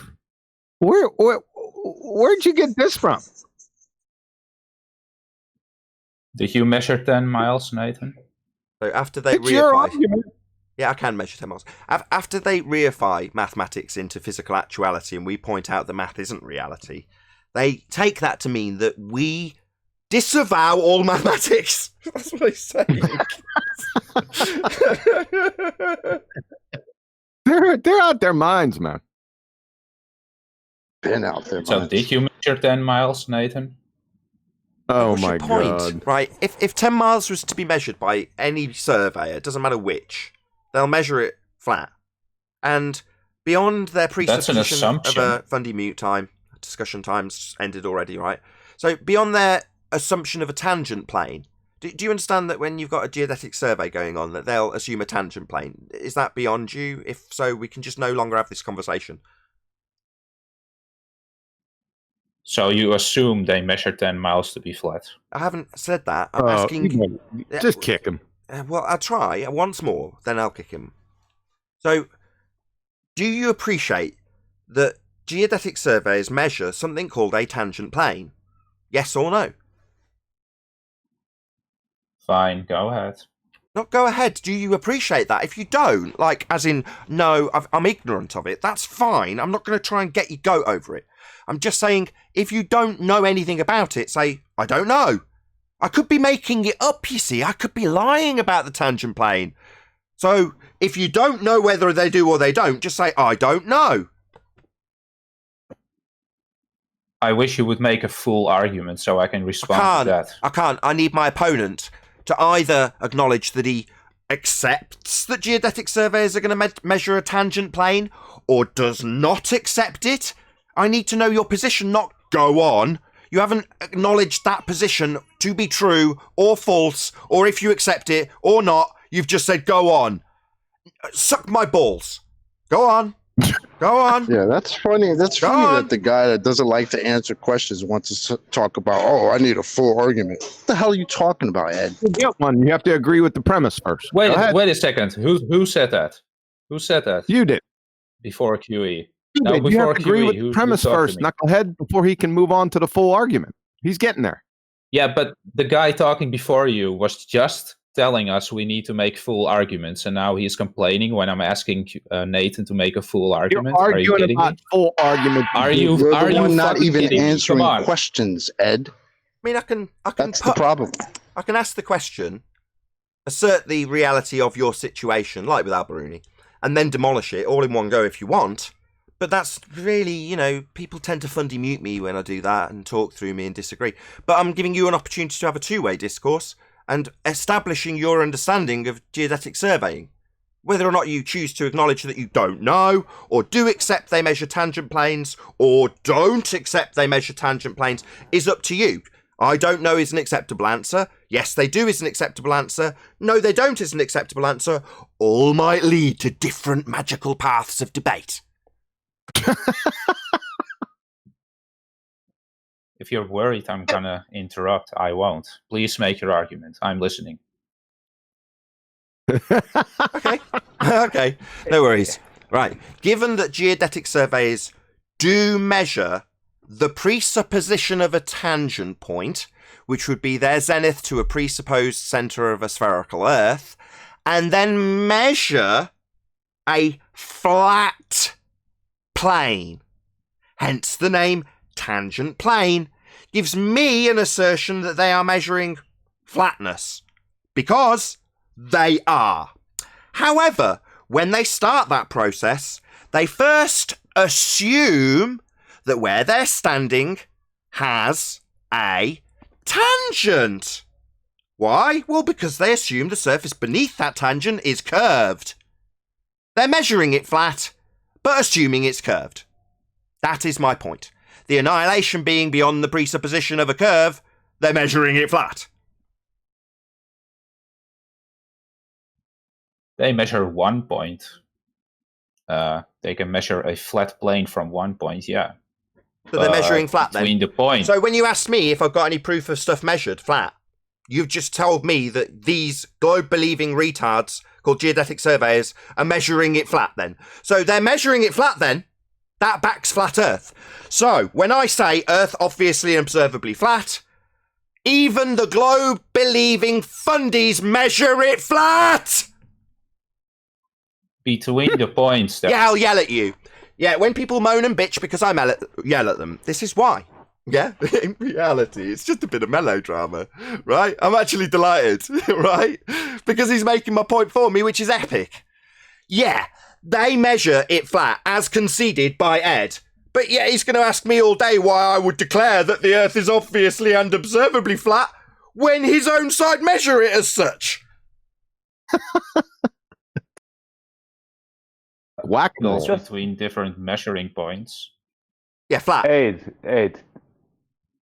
Where'd you get this from? Did you measure 10 miles, Nathan? So after they reify, yeah, I can measure 10 miles. After they reify mathematics into physical actuality, and we point out that math isn't reality, they take that to mean that we disavow all mathematics. That's what he's saying. They're out their minds, man. Been out there. So did you measure 10 miles, Nathan? Oh What's my your point, god! right? If 10 miles was to be measured by any surveyor, it doesn't matter which, they'll measure it flat. And beyond their presupposition of a fundy mute time, discussion time's ended already, right? So beyond their assumption of a tangent plane, do you understand that when you've got a geodetic survey going on, that they'll assume a tangent plane? Is that beyond you? If so, we can just no longer have this conversation. So you assume they measured 10 miles to be flat? I haven't said that. I'm asking... Just kick him. Well, I'll try once more, then I'll kick him. So, do you appreciate that geodetic surveys measure something called a tangent plane? Yes or no? Fine, go ahead. Not go ahead. Do you appreciate that? If you don't, like, as in, no, I'm ignorant of it, that's fine. I'm not going to try and get you go over it. I'm just saying, if you don't know anything about it, say, I don't know. I could be making it up, you see. I could be lying about the tangent plane. So, if you don't know whether they do or they don't, just say, I don't know. I wish you would make a full argument so I can respond to that. I can't. I need my opponent to either acknowledge that he accepts that geodetic surveys are going to measure a tangent plane or does not accept it. I need to know your position, not go on. You haven't acknowledged that position to be true or false, or if you accept it or not, you've just said go on. Suck my balls. Go on. Go on. Yeah, that's funny. That's funny that the guy that doesn't like to answer questions wants to talk about, oh, I need a full argument. What the hell are you talking about, Ed? You get one. You have to agree with the premise first. Wait a second. Who said that? Who said that? You did. Before QE. You have to agree with the premise first, knucklehead, before he can move on to the full argument. He's getting there. Yeah, but the guy talking before you was just telling us we need to make full arguments, and now he's complaining when I'm asking Nathan to make a full argument. You're arguing about full argument. Are you not even answering questions, Ed? I mean, I can. That's the problem. I can ask the question, assert the reality of your situation, like with Alberuni, and then demolish it all in one go if you want. But that's really, people tend to fundy mute me when I do that and talk through me and disagree. But I'm giving you an opportunity to have a two-way discourse and establishing your understanding of geodetic surveying. Whether or not you choose to acknowledge that you don't know, or do accept they measure tangent planes, or don't accept they measure tangent planes, is up to you. I don't know is an acceptable answer. Yes, they do is an acceptable answer. No, they don't is an acceptable answer. All might lead to different magical paths of debate. If you're worried I'm gonna interrupt, I won't. Please make your argument. I'm listening. Okay, no worries. Right, given that geodetic surveys do measure the presupposition of a tangent point, which would be their zenith to a presupposed centre of a spherical Earth, and then measure a flat plane, hence the name tangent plane, gives me an assertion that they are measuring flatness, because they are. However, when they start that process, they first assume that where they're standing has a tangent. Why? Well, because they assume the surface beneath that tangent is curved. They're measuring it flat, but assuming it's curved. That is my point. The annihilation being beyond the presupposition of a curve, they're measuring it flat. They measure 1 point. They can measure a flat plane from 1 point, yeah. So they're measuring flat then? Between the points. So when you ask me if I've got any proof of stuff measured flat, you've just told me that these globe-believing retards called geodetic surveyors are measuring it flat then. So they're measuring it flat then. That backs flat Earth. So when I say Earth obviously and observably flat, even the globe-believing fundies measure it flat! Between the points. Yeah, I'll yell at you. Yeah, when people moan and bitch because I yell at them, this is why. Yeah, in reality, it's just a bit of melodrama, right? I'm actually delighted, right? Because he's making my point for me, which is epic. Yeah, they measure it flat, as conceded by Ed. But yeah, he's going to ask me all day why I would declare that the Earth is obviously and observably flat when his own side measure it as such. Angles between different measuring points. Yeah, flat. Ed.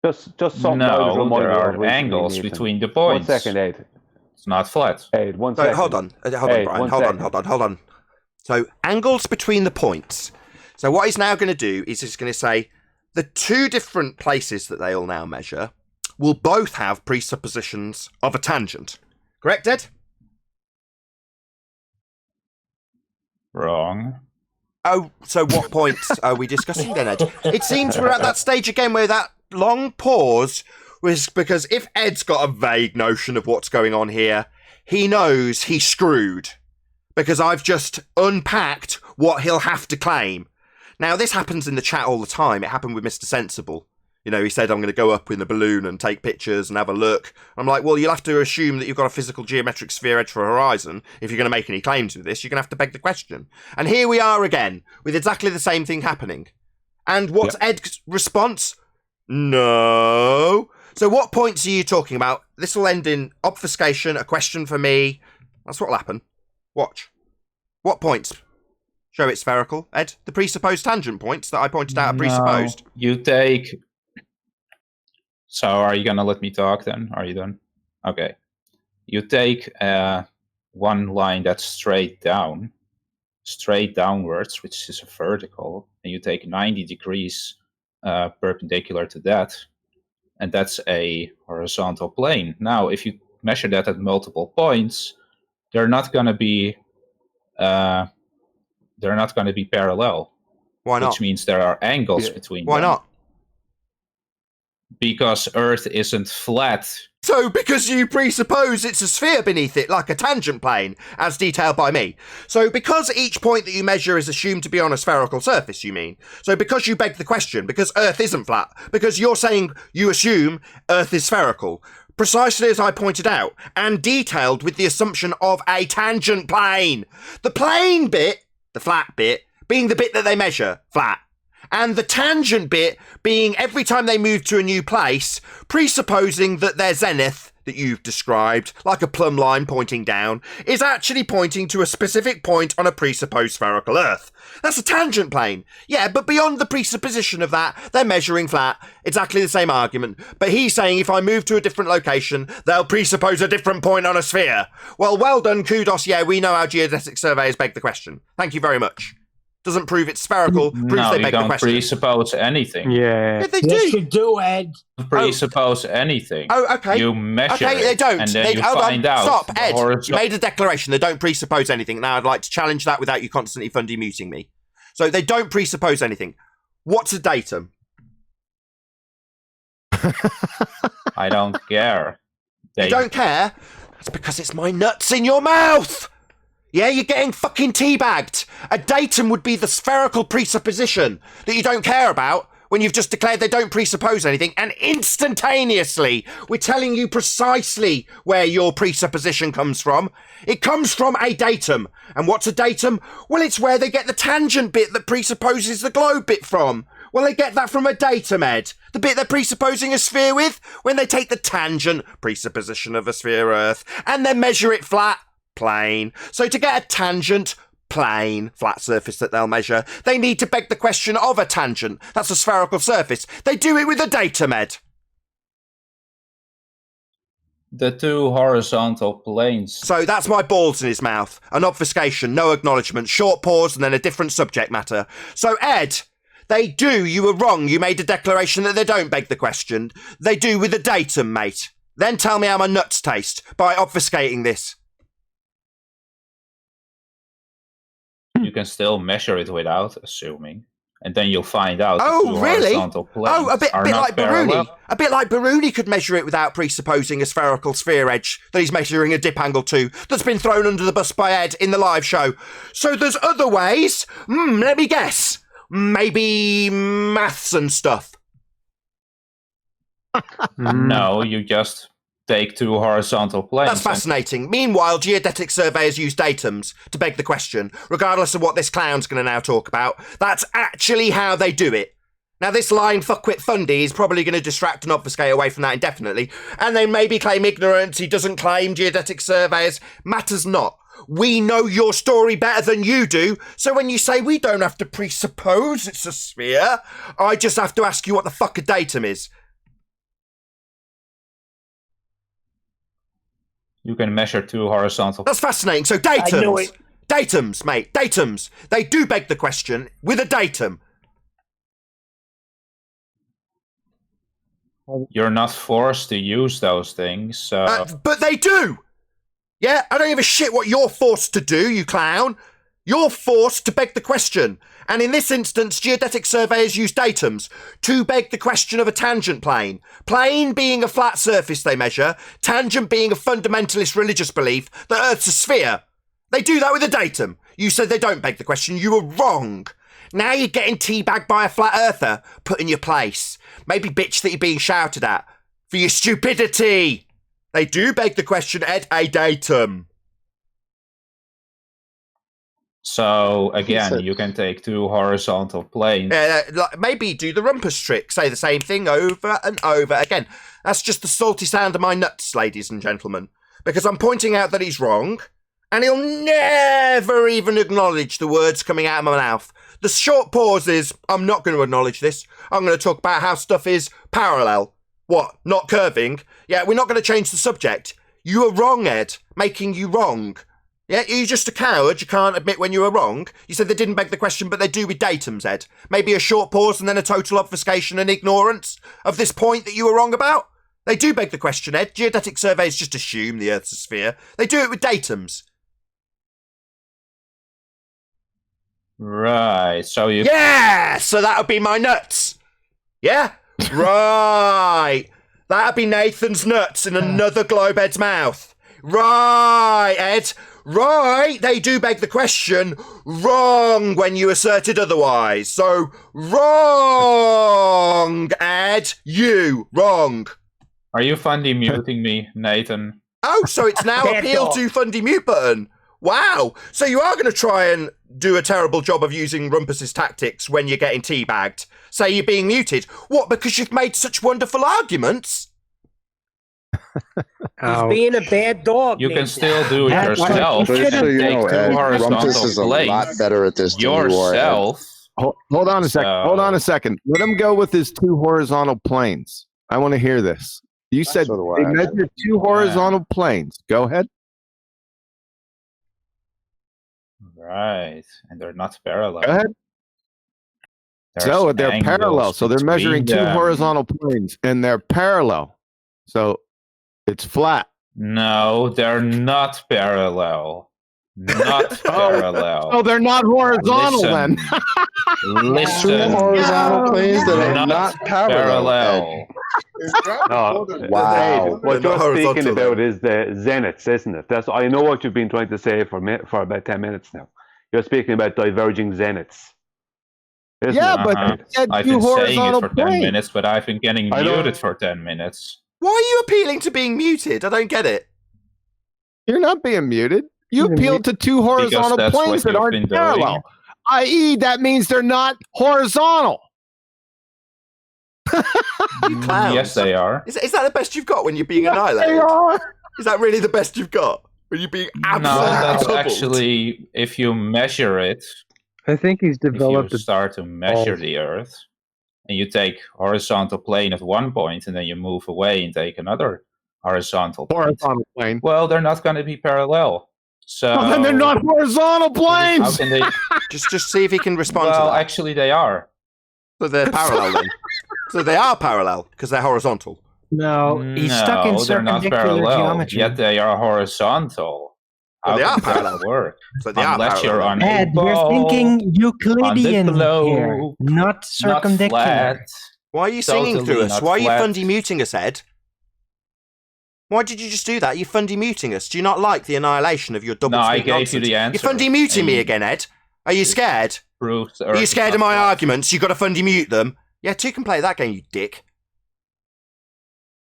Just something. No, there are angles between the points. 1 second, Ed. It's not flat. Ed, 1 second. Hold on, Brian. Hold on. So angles between the points. So what he's now going to do is he's going to say the two different places that they all now measure will both have presuppositions of a tangent. Correct, Ed? Wrong. Oh, so what points are we discussing then, Ed? It seems we're at that stage again where that long pause was because if Ed's got a vague notion of what's going on here, he knows he's screwed because I've just unpacked what he'll have to claim. Now, this happens in the chat all the time. It happened with Mr. Sensible. You know, he said, I'm going to go up in the balloon and take pictures and have a look. I'm like, well, you'll have to assume that you've got a physical geometric sphere edge for a horizon. If you're going to make any claims with this, you're going to have to beg the question. And here we are again with exactly the same thing happening. And what's Ed's response? No. So what points are you talking about? This will end in obfuscation, a question for me. That's what'll happen. Watch. What points? Show it spherical, Ed. The presupposed tangent points that I pointed out are presupposed. You take... So are you going to let me talk then? Are you done? Okay. You take one line that's straight downwards, which is a vertical, and you take 90 degrees perpendicular to that, and that's a horizontal plane. Now, if you measure that at multiple points, they're not going to be parallel. Why not? Which means there are angles between them. Why not? Because Earth isn't flat. So because you presuppose it's a sphere beneath it, like a tangent plane, as detailed by me. So because each point that you measure is assumed to be on a spherical surface, you mean? So because you beg the question, because Earth isn't flat, because you're saying you assume Earth is spherical, precisely as I pointed out, and detailed with the assumption of a tangent plane. The plane bit, the flat bit, being the bit that they measure, flat. And the tangent bit being every time they move to a new place, presupposing that their zenith that you've described, like a plumb line pointing down, is actually pointing to a specific point on a presupposed spherical Earth. That's a tangent plane. Yeah, but beyond the presupposition of that, they're measuring flat. Exactly the same argument. But he's saying if I move to a different location, they'll presuppose a different point on a sphere. Well done, kudos. Yeah, we know how geodetic surveyors beg the question. Thank you very much. Doesn't prove it's spherical, proves they beg the question. No, you don't presuppose anything. Yeah, they do. Yes, you do, Ed. You presuppose anything. Oh, okay. You measure Okay, they don't. and then you find out. Stop, Ed. You made a declaration. They don't presuppose anything. Now I'd like to challenge that without you constantly fundy muting me. So they don't presuppose anything. What's a datum? I don't care. You don't care? That's because it's my nuts in your mouth! Yeah, you're getting fucking teabagged. A datum would be the spherical presupposition that you don't care about when you've just declared they don't presuppose anything, and instantaneously we're telling you precisely where your presupposition comes from. It comes from a datum. And what's a datum? Well, it's where they get the tangent bit that presupposes the globe bit from. Well, they get that from a datum, Ed. The bit they're presupposing a sphere with, when they take the tangent presupposition of a sphere Earth and then measure it flat, plane. So to get a tangent, plane, flat surface that they'll measure, they need to beg the question of a tangent. That's a spherical surface. They do it with a datum, Ed. The two horizontal planes. So that's my balls in his mouth. An obfuscation, no acknowledgement, short pause, and then a different subject matter. So, Ed, they do. You were wrong. You made a declaration that they don't beg the question. They do with a datum, mate. Then tell me how my nuts taste by obfuscating this. You can still measure it without assuming, and then you'll find out. Oh, really? Oh, a bit like parallel. Baruni. A bit like Baruni could measure it without presupposing a spherical sphere edge that he's measuring a dip angle to, that's been thrown under the bus by Ed in the live show. So there's other ways. Let me guess. Maybe maths and stuff. No, you just take two horizontal planes. That's fascinating. Meanwhile, geodetic surveyors use datums to beg the question, regardless of what this clown's going to now talk about. That's actually how they do it. Now, this line, fuckwit Fundy, is probably going to distract and obfuscate away from that indefinitely, and they maybe claim ignorance. He doesn't claim geodetic surveyors. Matters not. We know your story better than you do, so when you say we don't have to presuppose it's a sphere, I just have to ask you what the fuck a datum is. You can measure two horizontal. That's fascinating. So datums. Datums, mate. Datums. They do beg the question with a datum. You're not forced to use those things, so... But they do! Yeah, I don't give a shit what you're forced to do, you clown. You're forced to beg the question. And in this instance, geodetic surveyors use datums to beg the question of a tangent plane. Plane being a flat surface they measure, tangent being a fundamentalist religious belief that Earth's a sphere. They do that with a datum. You said they don't beg the question. You were wrong. Now you're getting teabagged by a flat earther. Put in your place. Maybe bitch that you're being shouted at for your stupidity. They do beg the question, Ed, a datum. So, again, you can take two horizontal planes. Maybe do the rumpus trick. Say the same thing over and over again. That's just the salty sound of my nuts, ladies and gentlemen. Because I'm pointing out that he's wrong, and he'll never even acknowledge the words coming out of my mouth. The short pause is, I'm not going to acknowledge this. I'm going to talk about how stuff is parallel. What? Not curving? Yeah, we're not going to change the subject. You are wrong, Ed. Making you wrong. Yeah, you're just a coward. You can't admit when you were wrong. You said they didn't beg the question, but they do with datums, Ed. Maybe a short pause and then a total obfuscation and ignorance of this point that you were wrong about. They do beg the question, Ed. Geodetic surveys just assume the Earth's a sphere. They do it with datums. Right, so you... Yeah! So that would be my nuts. Yeah? Right. That would be Nathan's nuts in another Globed's mouth. Right, Ed. Right. They do beg the question. Wrong when you asserted otherwise. So, wrong, Ed. You. Wrong. Are you Fundy muting me, Nathan? Oh, so it's now appeal to Fundy mute button. Wow. So you are going to try and do a terrible job of using Rumpus's tactics when you're getting teabagged. Say you're being muted. What, because you've made such wonderful arguments? He's being a bad dog. You can still do it yourself. Just so you know, Ed, Rumpus is a lot better at this than you are, Ed. Hold on a second. Hold on a second. Let him go with his two horizontal planes. I want to hear this. You said they measured two horizontal planes. Go ahead. Right, and they're not parallel. Go ahead. So they're parallel. So they're measuring two horizontal planes, and they're parallel. So it's flat. No, they're not parallel. Not parallel. Oh, they're not horizontal then. Listen. Two horizontal planes that are not parallel. Wow. What you're speaking about is the zeniths, isn't it? That's I know what you've been trying to say for about 10 minutes now. You're speaking about diverging zeniths. Yeah, but I've been saying it for 10 minutes, but I've been getting muted for 10 minutes. Why are you appealing to being muted? I don't get it. You're not being muted. You appealed to two horizontal planes that aren't parallel. I.e., that means they're not horizontal. You clowns. Yes, they are. Is that the best you've got when you're being annihilated? They are. Is that really the best you've got? When you're being absolutely No, that's doubled? actually, if you measure it, I think he's developed. If you start to measure the Earth, and you take horizontal plane at one point, and then you move away and take another horizontal plane. Well, they're not going to be parallel. So then they're not horizontal planes. How can they? just see if he can respond to Well, that. actually, they are. So they're parallel then. So they are parallel because they're horizontal. No, he's stuck in they're not perpendicular parallel. geometry. Yet they are horizontal. So they are does that parallel. work? So they are Unless you're parallel. on Ed, you're thinking Euclidean here, not circumdicular. Not flat. Why are you singing Totally through us? not Why are you flat. Fundy muting us, Ed? Why did you just do that? You're Fundy muting us. Do you not like the annihilation of your double No, I speak gave nonsense? you the answer. You're Fundy muting me again, Ed. Are you scared? Proves the Are you Earth scared is of not my flat. arguments? You've got to Fundy mute them. Yeah, two can play that game, you dick.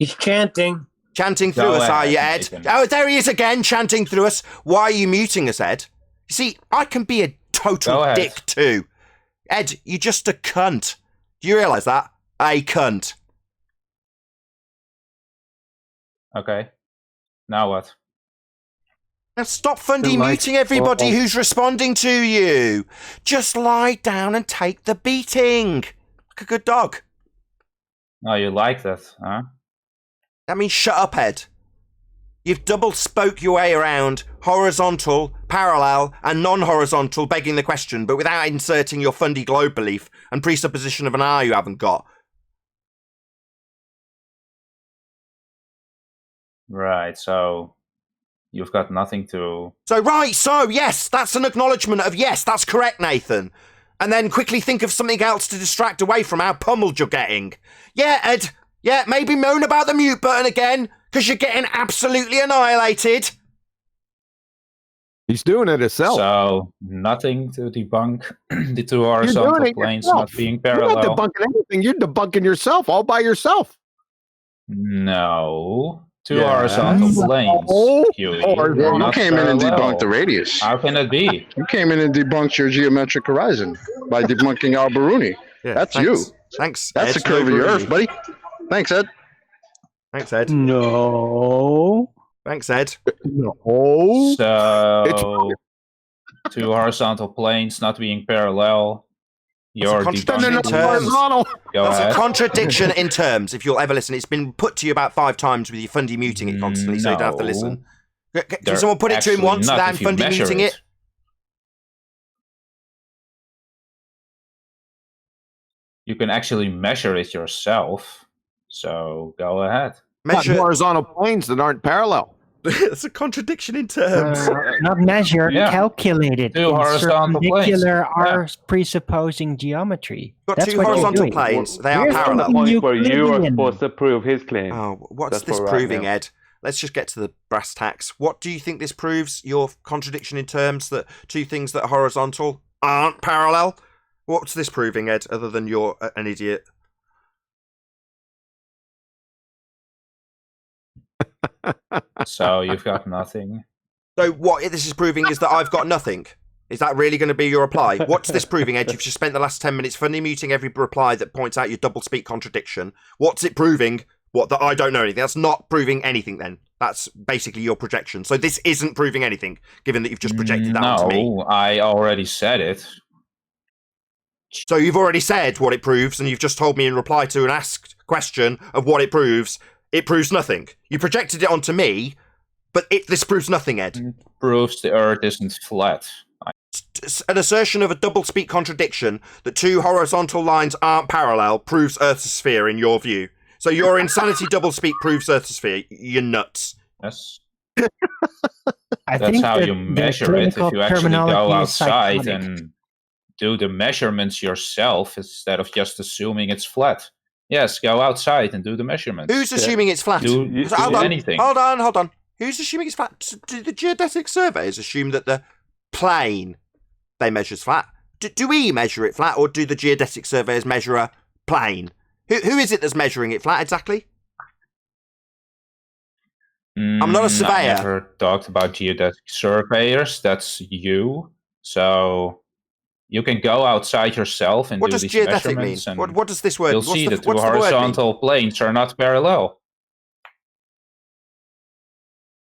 He's chanting. Chanting through us, are you, Ed? Oh, there he is again, chanting through us. Why are you muting us, Ed? You see, I can be a total dick too. Ed, you're just a cunt. Do you realise that? A cunt. Okay. Now what? Now stop Fundy muting everybody who's responding to you. Just lie down and take the beating. Like a good dog. Oh, you like that, huh? That means shut up, Ed. You've double spoke your way around horizontal, parallel, and non-horizontal, begging the question, but without inserting your Fundy globe belief and presupposition of an R you haven't got. Right, so you've got nothing to... So yes, that's an acknowledgement of yes, that's correct, Nathan. And then quickly think of something else to distract away from how pummeled you're getting. Yeah, Ed, yeah, maybe moan about the mute button again, because you're getting absolutely annihilated. He's doing it himself. So, nothing to debunk the two horizontal planes not being parallel. You're not debunking anything. You're debunking yourself all by yourself. No. Two horizontal planes. You came in and debunked the radius. How can it be? You came in and debunked your geometric horizon by debunking Al-Biruni. Yeah, That's thanks. you. Thanks. That's the curve of your Earth, buddy. Thanks, Ed. Thanks, Ed. No. Thanks, Ed. No. So, two horizontal planes not being parallel. You're contradiction in terms. That's a contradiction in terms. If you'll ever listen, it's been put to you about 5 times with your Fundy muting it constantly, so you don't have to listen. Can someone put it to him once without Fundy muting it? You can actually measure it yourself. So go ahead. Measure horizontal planes that aren't parallel. It's a contradiction in terms. Not measure, calculated. Two horizontal planes. Are presupposing geometry. Got two horizontal planes. They are parallel. Where you are supposed to prove his claim. Oh, what's this proving, Ed? Let's just get to the brass tacks. What do you think this proves? Your contradiction in terms that two things that are horizontal aren't parallel? What's this proving, Ed, other than you're an idiot? So you've got nothing. So what this is proving is that I've got nothing. Is that really going to be your reply? What's this proving, Ed? You've just spent the last 10 minutes Fundy muting every reply that points out your double-speak contradiction. What's it proving? What, that I don't know anything? That's not proving anything then. That's basically your projection. So this isn't proving anything, given that you've just projected that onto me. No, I already said it. So you've already said what it proves, and you've just told me in reply to an asked question of what it proves nothing. You projected it onto me, but this proves nothing, Ed. It proves the Earth isn't flat. An assertion of a double-speak contradiction that two horizontal lines aren't parallel proves Earth's a sphere in your view. So your insanity double-speak proves Earth's a sphere. You're nuts. Yes. I That's think how you measure it. If you actually go outside psychotic. and do the measurements yourself instead of just assuming it's flat. Yes, go outside and do the measurements. Who's assuming it's flat? Do anything. Hold on. Who's assuming it's flat? Do the geodetic surveys assume that the plane they measure is flat? Do we measure it flat, or do the geodetic surveyors measure a plane? Who is it that's measuring it flat exactly? I'm not a surveyor. I never talked about geodetic surveyors. That's you. So you can go outside yourself and do these measurements. What does geodetic mean? What does this word? You'll see the two horizontal planes are not parallel.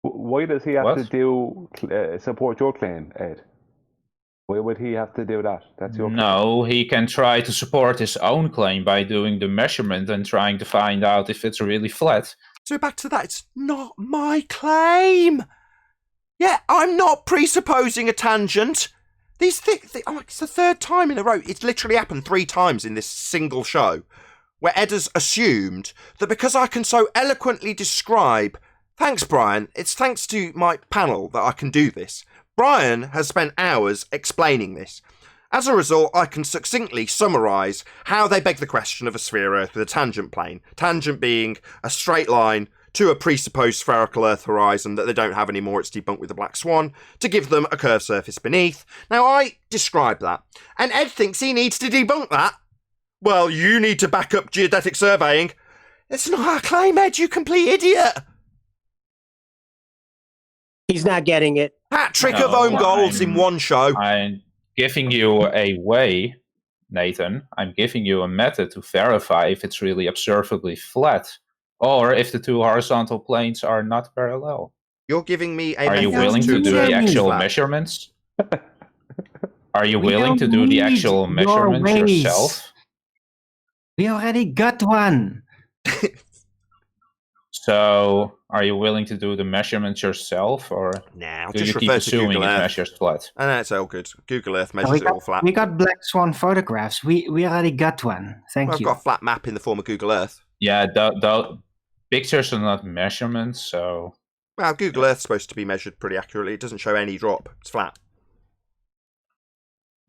Why does he have to do support your claim, Ed? Why would he have to do that? That's your claim. No, he can try to support his own claim by doing the measurement and trying to find out if it's really flat. So back to that, it's not my claim. Yeah, I'm not presupposing a tangent. It's the third time in a row. It's literally happened 3 times in this single show where Ed has assumed that because I can so eloquently describe... Thanks, Brian. It's thanks to my panel that I can do this. Brian has spent hours explaining this. As a result, I can succinctly summarise how they beg the question of a sphere Earth with a tangent plane. Tangent being a straight line to a presupposed spherical Earth horizon that they don't have anymore. It's debunked with the black swan to give them a curved surface beneath. Now, I describe that, and Ed thinks he needs to debunk that. Well, you need to back up geodetic surveying. It's not a claim, Ed, you complete idiot. He's not getting it. Hat trick of own goals in one show. I'm giving you a way, Nathan. I'm giving you a method to verify if it's really observably flat or if the two horizontal planes are not parallel. You're giving me a... Are you willing to do the actual measurements? Are you willing to do the actual measurements yourself? We already got one. So, are you willing to do the measurements yourself, or I'll do just you keep refer to assuming Google it Earth. measures flat? I know, it's all good. Google Earth measures it all flat. We got black swan photographs. We already got one. Thank I've you. got a flat map in the form of Google Earth. Yeah, the pictures are not measurements, so... Well, Google Earth's supposed to be measured pretty accurately. It doesn't show any drop. It's flat.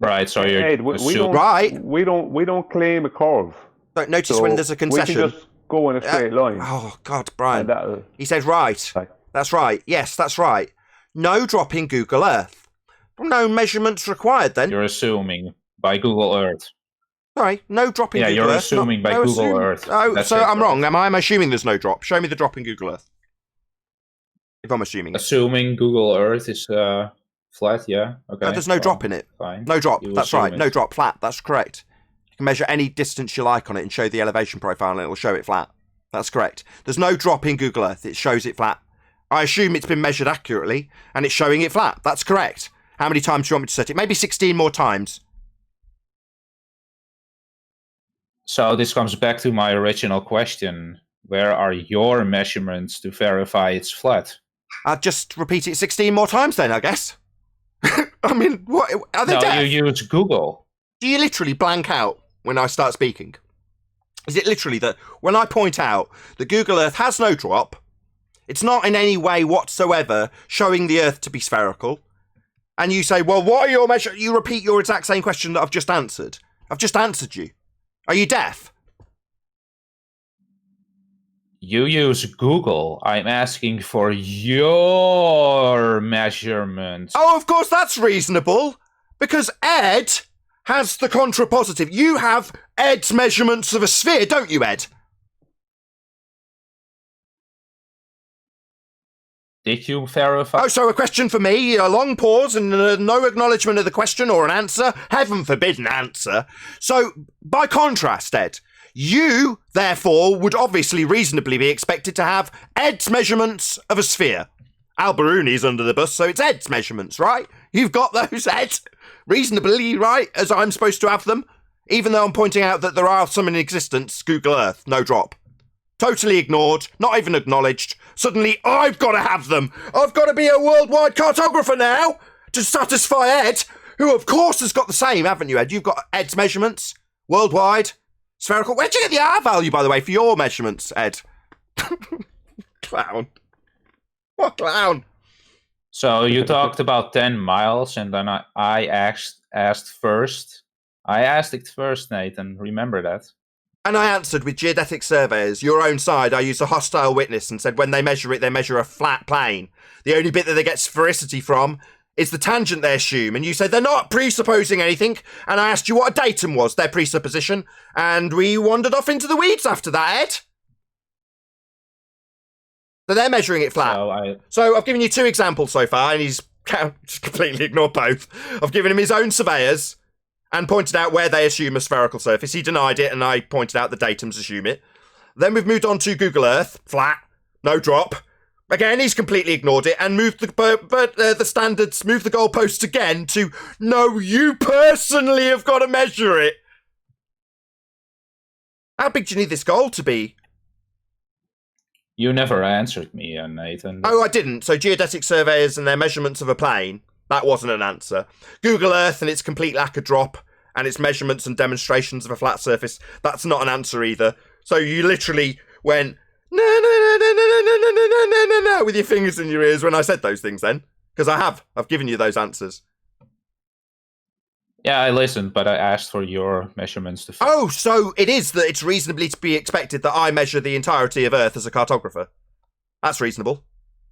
Right, so you're... Ed, we don't claim a curve. Don't notice when there's a concession. We can just go in a straight line. Oh, God, Brian. He said right. That's right. Yes, that's right. No drop in Google Earth. No measurements required then. You're assuming by Google Earth. Sorry, no drop in Google Earth. Yeah, you're assuming by Google Earth. Oh, so I'm wrong. I'm assuming there's no drop. Show me the drop in Google Earth. If I'm assuming. Assuming Google Earth is flat, yeah. Okay. No, there's no drop in it. Fine. No drop. You That's assume right. it. No drop. Flat. That's correct. You can measure any distance you like on it and show the elevation profile and it will show it flat. That's correct. There's no drop in Google Earth. It shows it flat. I assume it's been measured accurately and it's showing it flat. That's correct. How many times do you want me to set it? Maybe 16 more times. So this comes back to my original question. Where are your measurements to verify it's flat? I'll just repeat it 16 more times then, I guess. I mean, what are they deaf? You use Google. Do you literally blank out when I start speaking? Is it literally that when I point out that Google Earth has no drop, it's not in any way whatsoever showing the Earth to be spherical, and you say, well, what are your measures? You repeat your exact same question that I've just answered. I've just answered you. Are you deaf? You use Google. I'm asking for your measurements. Oh, of course, that's reasonable. Because Ed has the contrapositive. You have Ed's measurements of a sphere, don't you, Ed? Did you verify? Oh, so a question for me, a long pause and no acknowledgement of the question or an answer. Heaven forbid an answer. So, by contrast, Ed, you, therefore, would obviously reasonably be expected to have Ed's measurements of a sphere. Al Baruni's under the bus, so it's Ed's measurements, right? You've got those, Ed. Reasonably, right, as I'm supposed to have them. Even though I'm pointing out that there are some in existence, Google Earth, no drop. Totally ignored, not even acknowledged. Suddenly, I've got to have them. I've got to be a worldwide cartographer now to satisfy Ed, who of course has got the same, haven't you, Ed? You've got Ed's measurements, worldwide, spherical. Where'd you get the R value, by the way, for your measurements, Ed? Clown. What clown? So you talked about 10 miles, and then I asked first. I asked it first, Nathan. Remember that? And I answered with geodetic surveyors, your own side. I used a hostile witness and said when they measure it, they measure a flat plane. The only bit that they get sphericity from is the tangent they assume. And you said they're not presupposing anything. And I asked you what a datum was, their presupposition. And we wandered off into the weeds after that, Ed. So they're measuring it flat. So I've given you 2 examples so far, and he's just completely ignored both. I've given him his own surveyors and pointed out where they assume a spherical surface. He denied it, and I pointed out the datums assume it. Then we've moved on to Google Earth, flat, no drop. Again, he's completely ignored it and moved the standards, moved the goalposts again to, no, you personally have got to measure it. How big do you need this goal to be? You never answered me, Nathan. Oh, I didn't. So geodetic surveyors and their measurements of a plane, that wasn't an answer. Google Earth and its complete lack of drop and its measurements and demonstrations of a flat surface, that's not an answer either. So you literally went, no, with your fingers in your ears when I said those things then. Because I've given you those answers. Yeah, I listened, but I asked for your measurements to... Oh, so it is that it's reasonably to be expected that I measure the entirety of Earth as a cartographer. That's reasonable.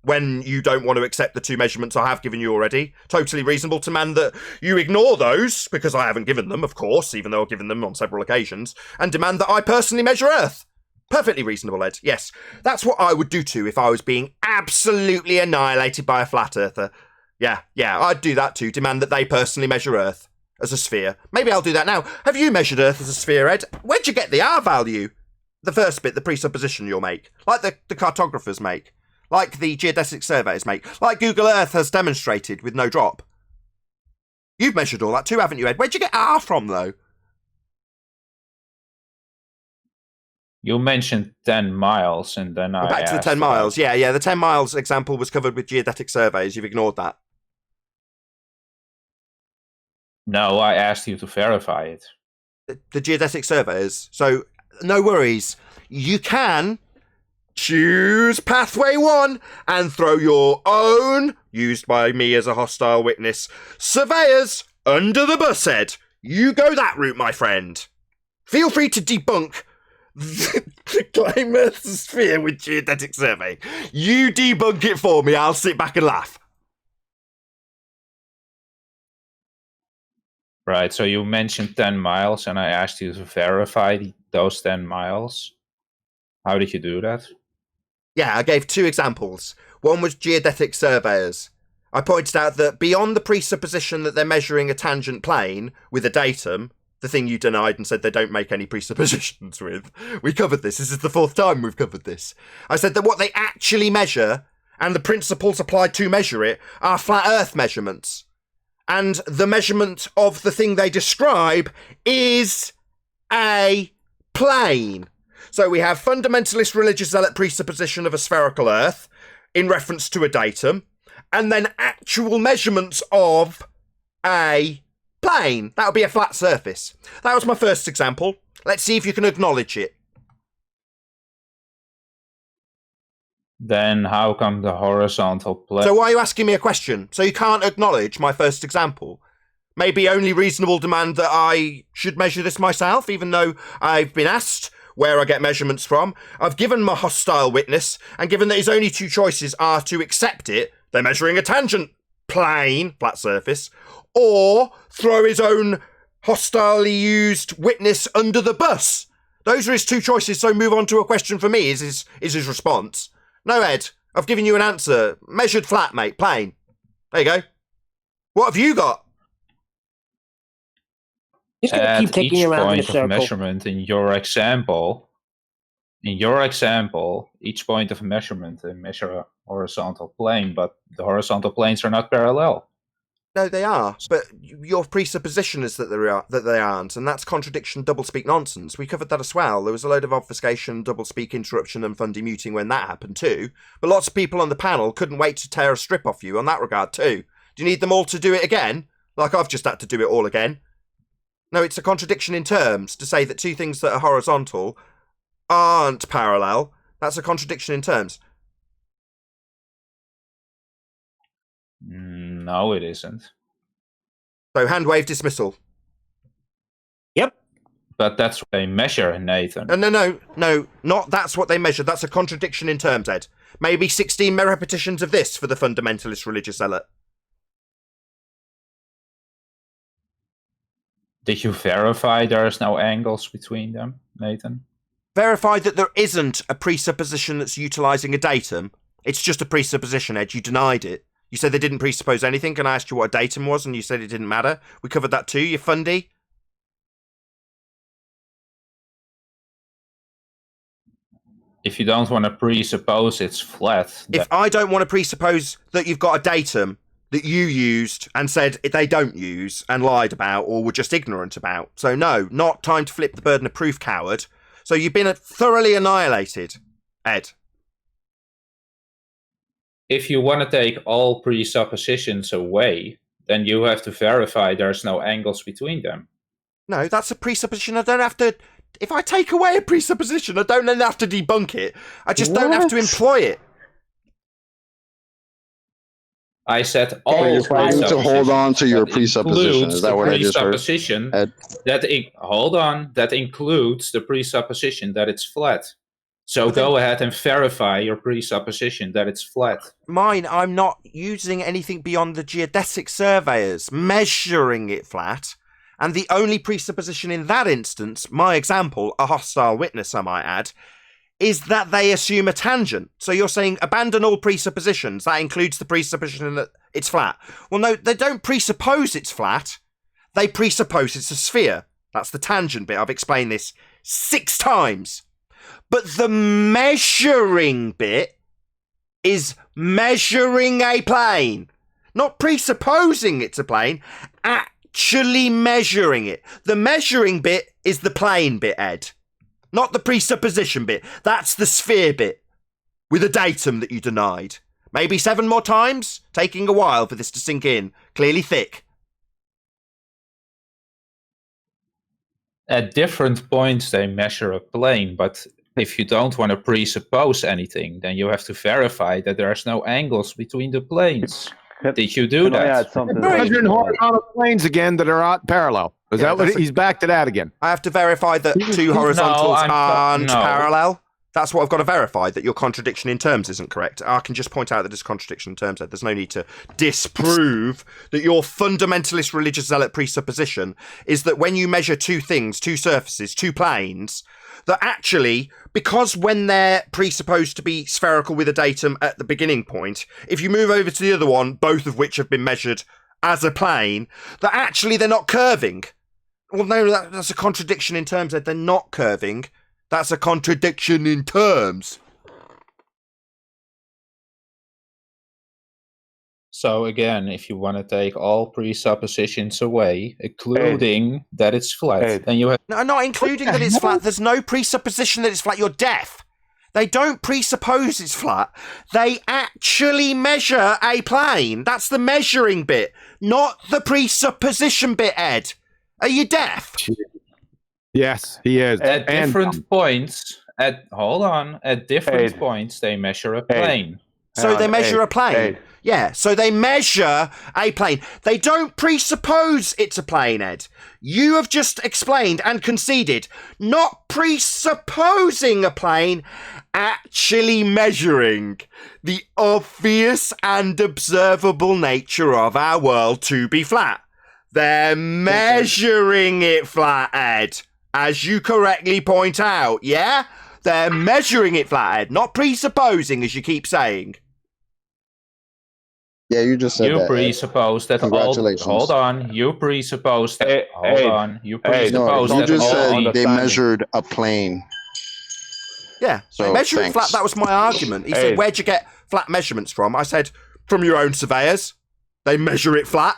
When you don't want to accept the 2 measurements I have given you already. Totally reasonable to demand that you ignore those, because I haven't given them, of course, even though I've given them on several occasions, and demand that I personally measure Earth. Perfectly reasonable, Ed. Yes, that's what I would do too if I was being absolutely annihilated by a flat earther. Yeah, I'd do that too. Demand that they personally measure Earth as a sphere. Maybe I'll do that now. Have you measured Earth as a sphere, Ed? Where'd you get the R value? The first bit, the presupposition you'll make. Like the cartographers make. Like the geodesic surveyors make. Like Google Earth has demonstrated with no drop. You've measured all that too, haven't you, Ed? Where'd you get R from, though? You mentioned 10 miles, and then I back to the 10 miles. Yeah, the 10 miles example was covered with geodetic surveys. You've ignored that. No, I asked you to verify it. The geodetic surveyors. So, no worries. You can choose pathway 1 and throw your own, used by me as a hostile witness, surveyors under the bus, Ed. You go that route, my friend. Feel free to debunk the claim Earth's a sphere with geodetic survey. You debunk it for me. I'll sit back and laugh. Right, so you mentioned 10 miles, and I asked you to verify those 10 miles. How did you do that? Yeah, I gave 2 examples. One was geodetic surveyors. I pointed out that beyond the presupposition that they're measuring a tangent plane with a datum, the thing you denied and said they don't make any presuppositions with, we covered this. This is the 4th time we've covered this. I said that what they actually measure, and the principles applied to measure it, are flat Earth measurements. And the measurement of the thing they describe is a plane. So we have fundamentalist religious zealot presupposition of a spherical Earth in reference to a datum, and then actual measurements of a plane. That would be a flat surface. That was my first example. Let's see if you can acknowledge it. Then how come the horizontal plane? So why are you asking me a question? So you can't acknowledge my first example? Maybe only reasonable demand that I should measure this myself, even though I've been asked where I get measurements from. I've given my hostile witness, and given that his only 2 choices are to accept it, they're measuring a tangent plane, flat surface, or throw his own hostilely used witness under the bus. Those are his 2 choices, so move on to a question for me, is his response. No, Ed, I've given you an answer. Measured flat, mate, plane. There you go. What have you got? He's going to keep taking you around in a circle. Of measurement in your example, each point of measurement, they measure a horizontal plane, but the horizontal planes are not parallel. No, they are, but your presupposition is that they aren't, and that's contradiction, doublespeak nonsense. We covered that as well. There was a load of obfuscation, doublespeak interruption, and fun demuting when that happened too. But lots of people on the panel couldn't wait to tear a strip off you on that regard too. Do you need them all to do it again? Like I've just had to do it all again? No, it's a contradiction in terms to say that 2 things that are horizontal aren't parallel. That's a contradiction in terms. No, it isn't. So hand wave dismissal. Yep. But that's what they measure, Nathan. No, not that's what they measure. That's a contradiction in terms, Ed. Maybe 16 repetitions of this for the fundamentalist religious zealot. Did you verify there's no angles between them, Nathan? Verify that there isn't a presupposition that's utilising a datum. It's just a presupposition, Ed. You denied it. You said they didn't presuppose anything, and I asked you what a datum was, and you said it didn't matter. We covered that too, you fundy. If you don't want to presuppose it's flat... If I don't want to presuppose that you've got a datum that you used and said they don't use and lied about or were just ignorant about. So no, not time to flip the burden of proof, coward. So you've been thoroughly annihilated, Ed. If you want to take all presuppositions away, then you have to verify there's no angles between them. No, that's a presupposition. I don't have to... If I take away a presupposition, I don't then have to debunk it. I just don't have to employ it. I said all presuppositions. To hold on to your presupposition. Is that what I just heard? Hold on. That includes the presupposition that it's flat. So go ahead and verify your presupposition that it's flat. Mine, I'm not using anything beyond the geodesic surveyors, measuring it flat. And the only presupposition in that instance, my example, a hostile witness, I might add, is that they assume a tangent. So you're saying abandon all presuppositions. That includes the presupposition that it's flat. Well, no, they don't presuppose it's flat. They presuppose it's a sphere. That's the tangent bit. I've explained this 6 times. But the measuring bit is measuring a plane. Not presupposing it's a plane, actually measuring it. The measuring bit is the plane bit, Ed. Not the presupposition bit. That's the sphere bit. With a datum that you denied. Maybe 7 more times? Taking a while for this to sink in. Clearly thick. At different points, they measure a plane, but if you don't want to presuppose anything, then you have to verify that there's no angles between the planes. Did you do that? I add something? Measuring horizontal planes again that are not parallel. Is that what he's back to that again? I have to verify that 2 horizontals aren't parallel. That's what I've got to verify, that your contradiction in terms isn't correct. I can just point out that it's contradiction in terms. There's no need to disprove that your fundamentalist religious zealot presupposition is that when you measure 2 things, 2 surfaces, 2 planes, that actually, because when they're presupposed to be spherical with a datum at the beginning point, if you move over to the other one, both of which have been measured as a plane, that actually they're not curving. Well, no, that's a contradiction in terms that they're not curving. That's a contradiction in terms. So again, if you want to take all presuppositions away, including that it's flat, then you have... No, not including that it's flat. There's no presupposition that it's flat. You're deaf. They don't presuppose it's flat. They actually measure a plane. That's the measuring bit, not the presupposition bit, Ed. Are you deaf? Yes, he is. At different points, at different points, they measure a plane. So they measure a plane. Yeah, so they measure a plane. They don't presuppose it's a plane, Ed. You have just explained and conceded, not presupposing a plane, actually measuring the obvious and observable nature of our world to be flat. They're measuring it flat, Ed. As you correctly point out, yeah? They're measuring it flat, Ed, not presupposing, as you keep saying. Yeah, you just said you that. Presuppose that Congratulations. Hold on. You presuppose that. Hold on. You presuppose you that. just said they measured a plane. Yeah, So, measuring thanks. flat, that was my argument. He said, where'd you get flat measurements from? I said, from your own surveyors. They measure it flat.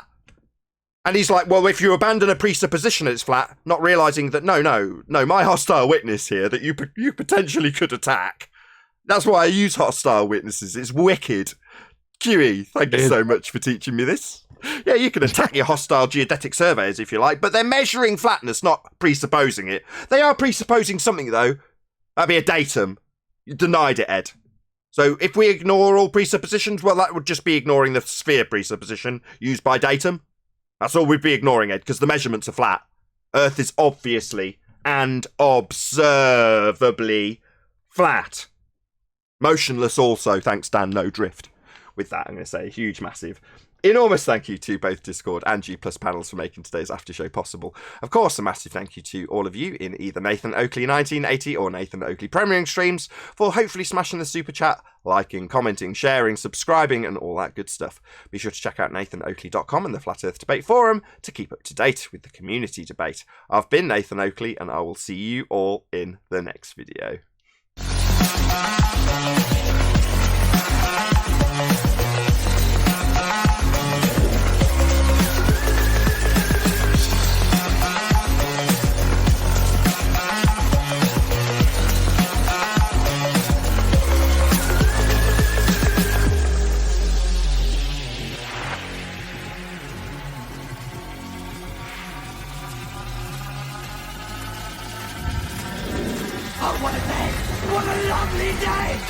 And he's like, well, if you abandon a presupposition that it's flat, not realising that, no, my hostile witness here that you potentially could attack. That's why I use hostile witnesses. It's wicked. QE, thank you so much for teaching me this. Yeah, you can attack your hostile geodetic surveyors if you like, but they're measuring flatness, not presupposing it. They are presupposing something, though. That'd be a datum. You denied it, Ed. So if we ignore all presuppositions, well, that would just be ignoring the sphere presupposition used by datum. That's all we'd be ignoring, Ed, because the measurements are flat. Earth is obviously and observably flat. Motionless also, thanks Dan, no drift. With that, I'm going to say a huge, massive, enormous thank you to both Discord and G Plus panels for making today's after show possible. Of course, a massive thank you to all of you in either Nathan Oakley 1980 or Nathan Oakley Premiering streams for hopefully smashing the super chat, liking, commenting, sharing, subscribing, and all that good stuff. Be sure to check out nathanoakley.com and the Flat Earth Debate Forum to keep up to date with the community debate. I've been Nathan Oakley, and I will see you all in the next video. Oh, what a day! What a lovely day!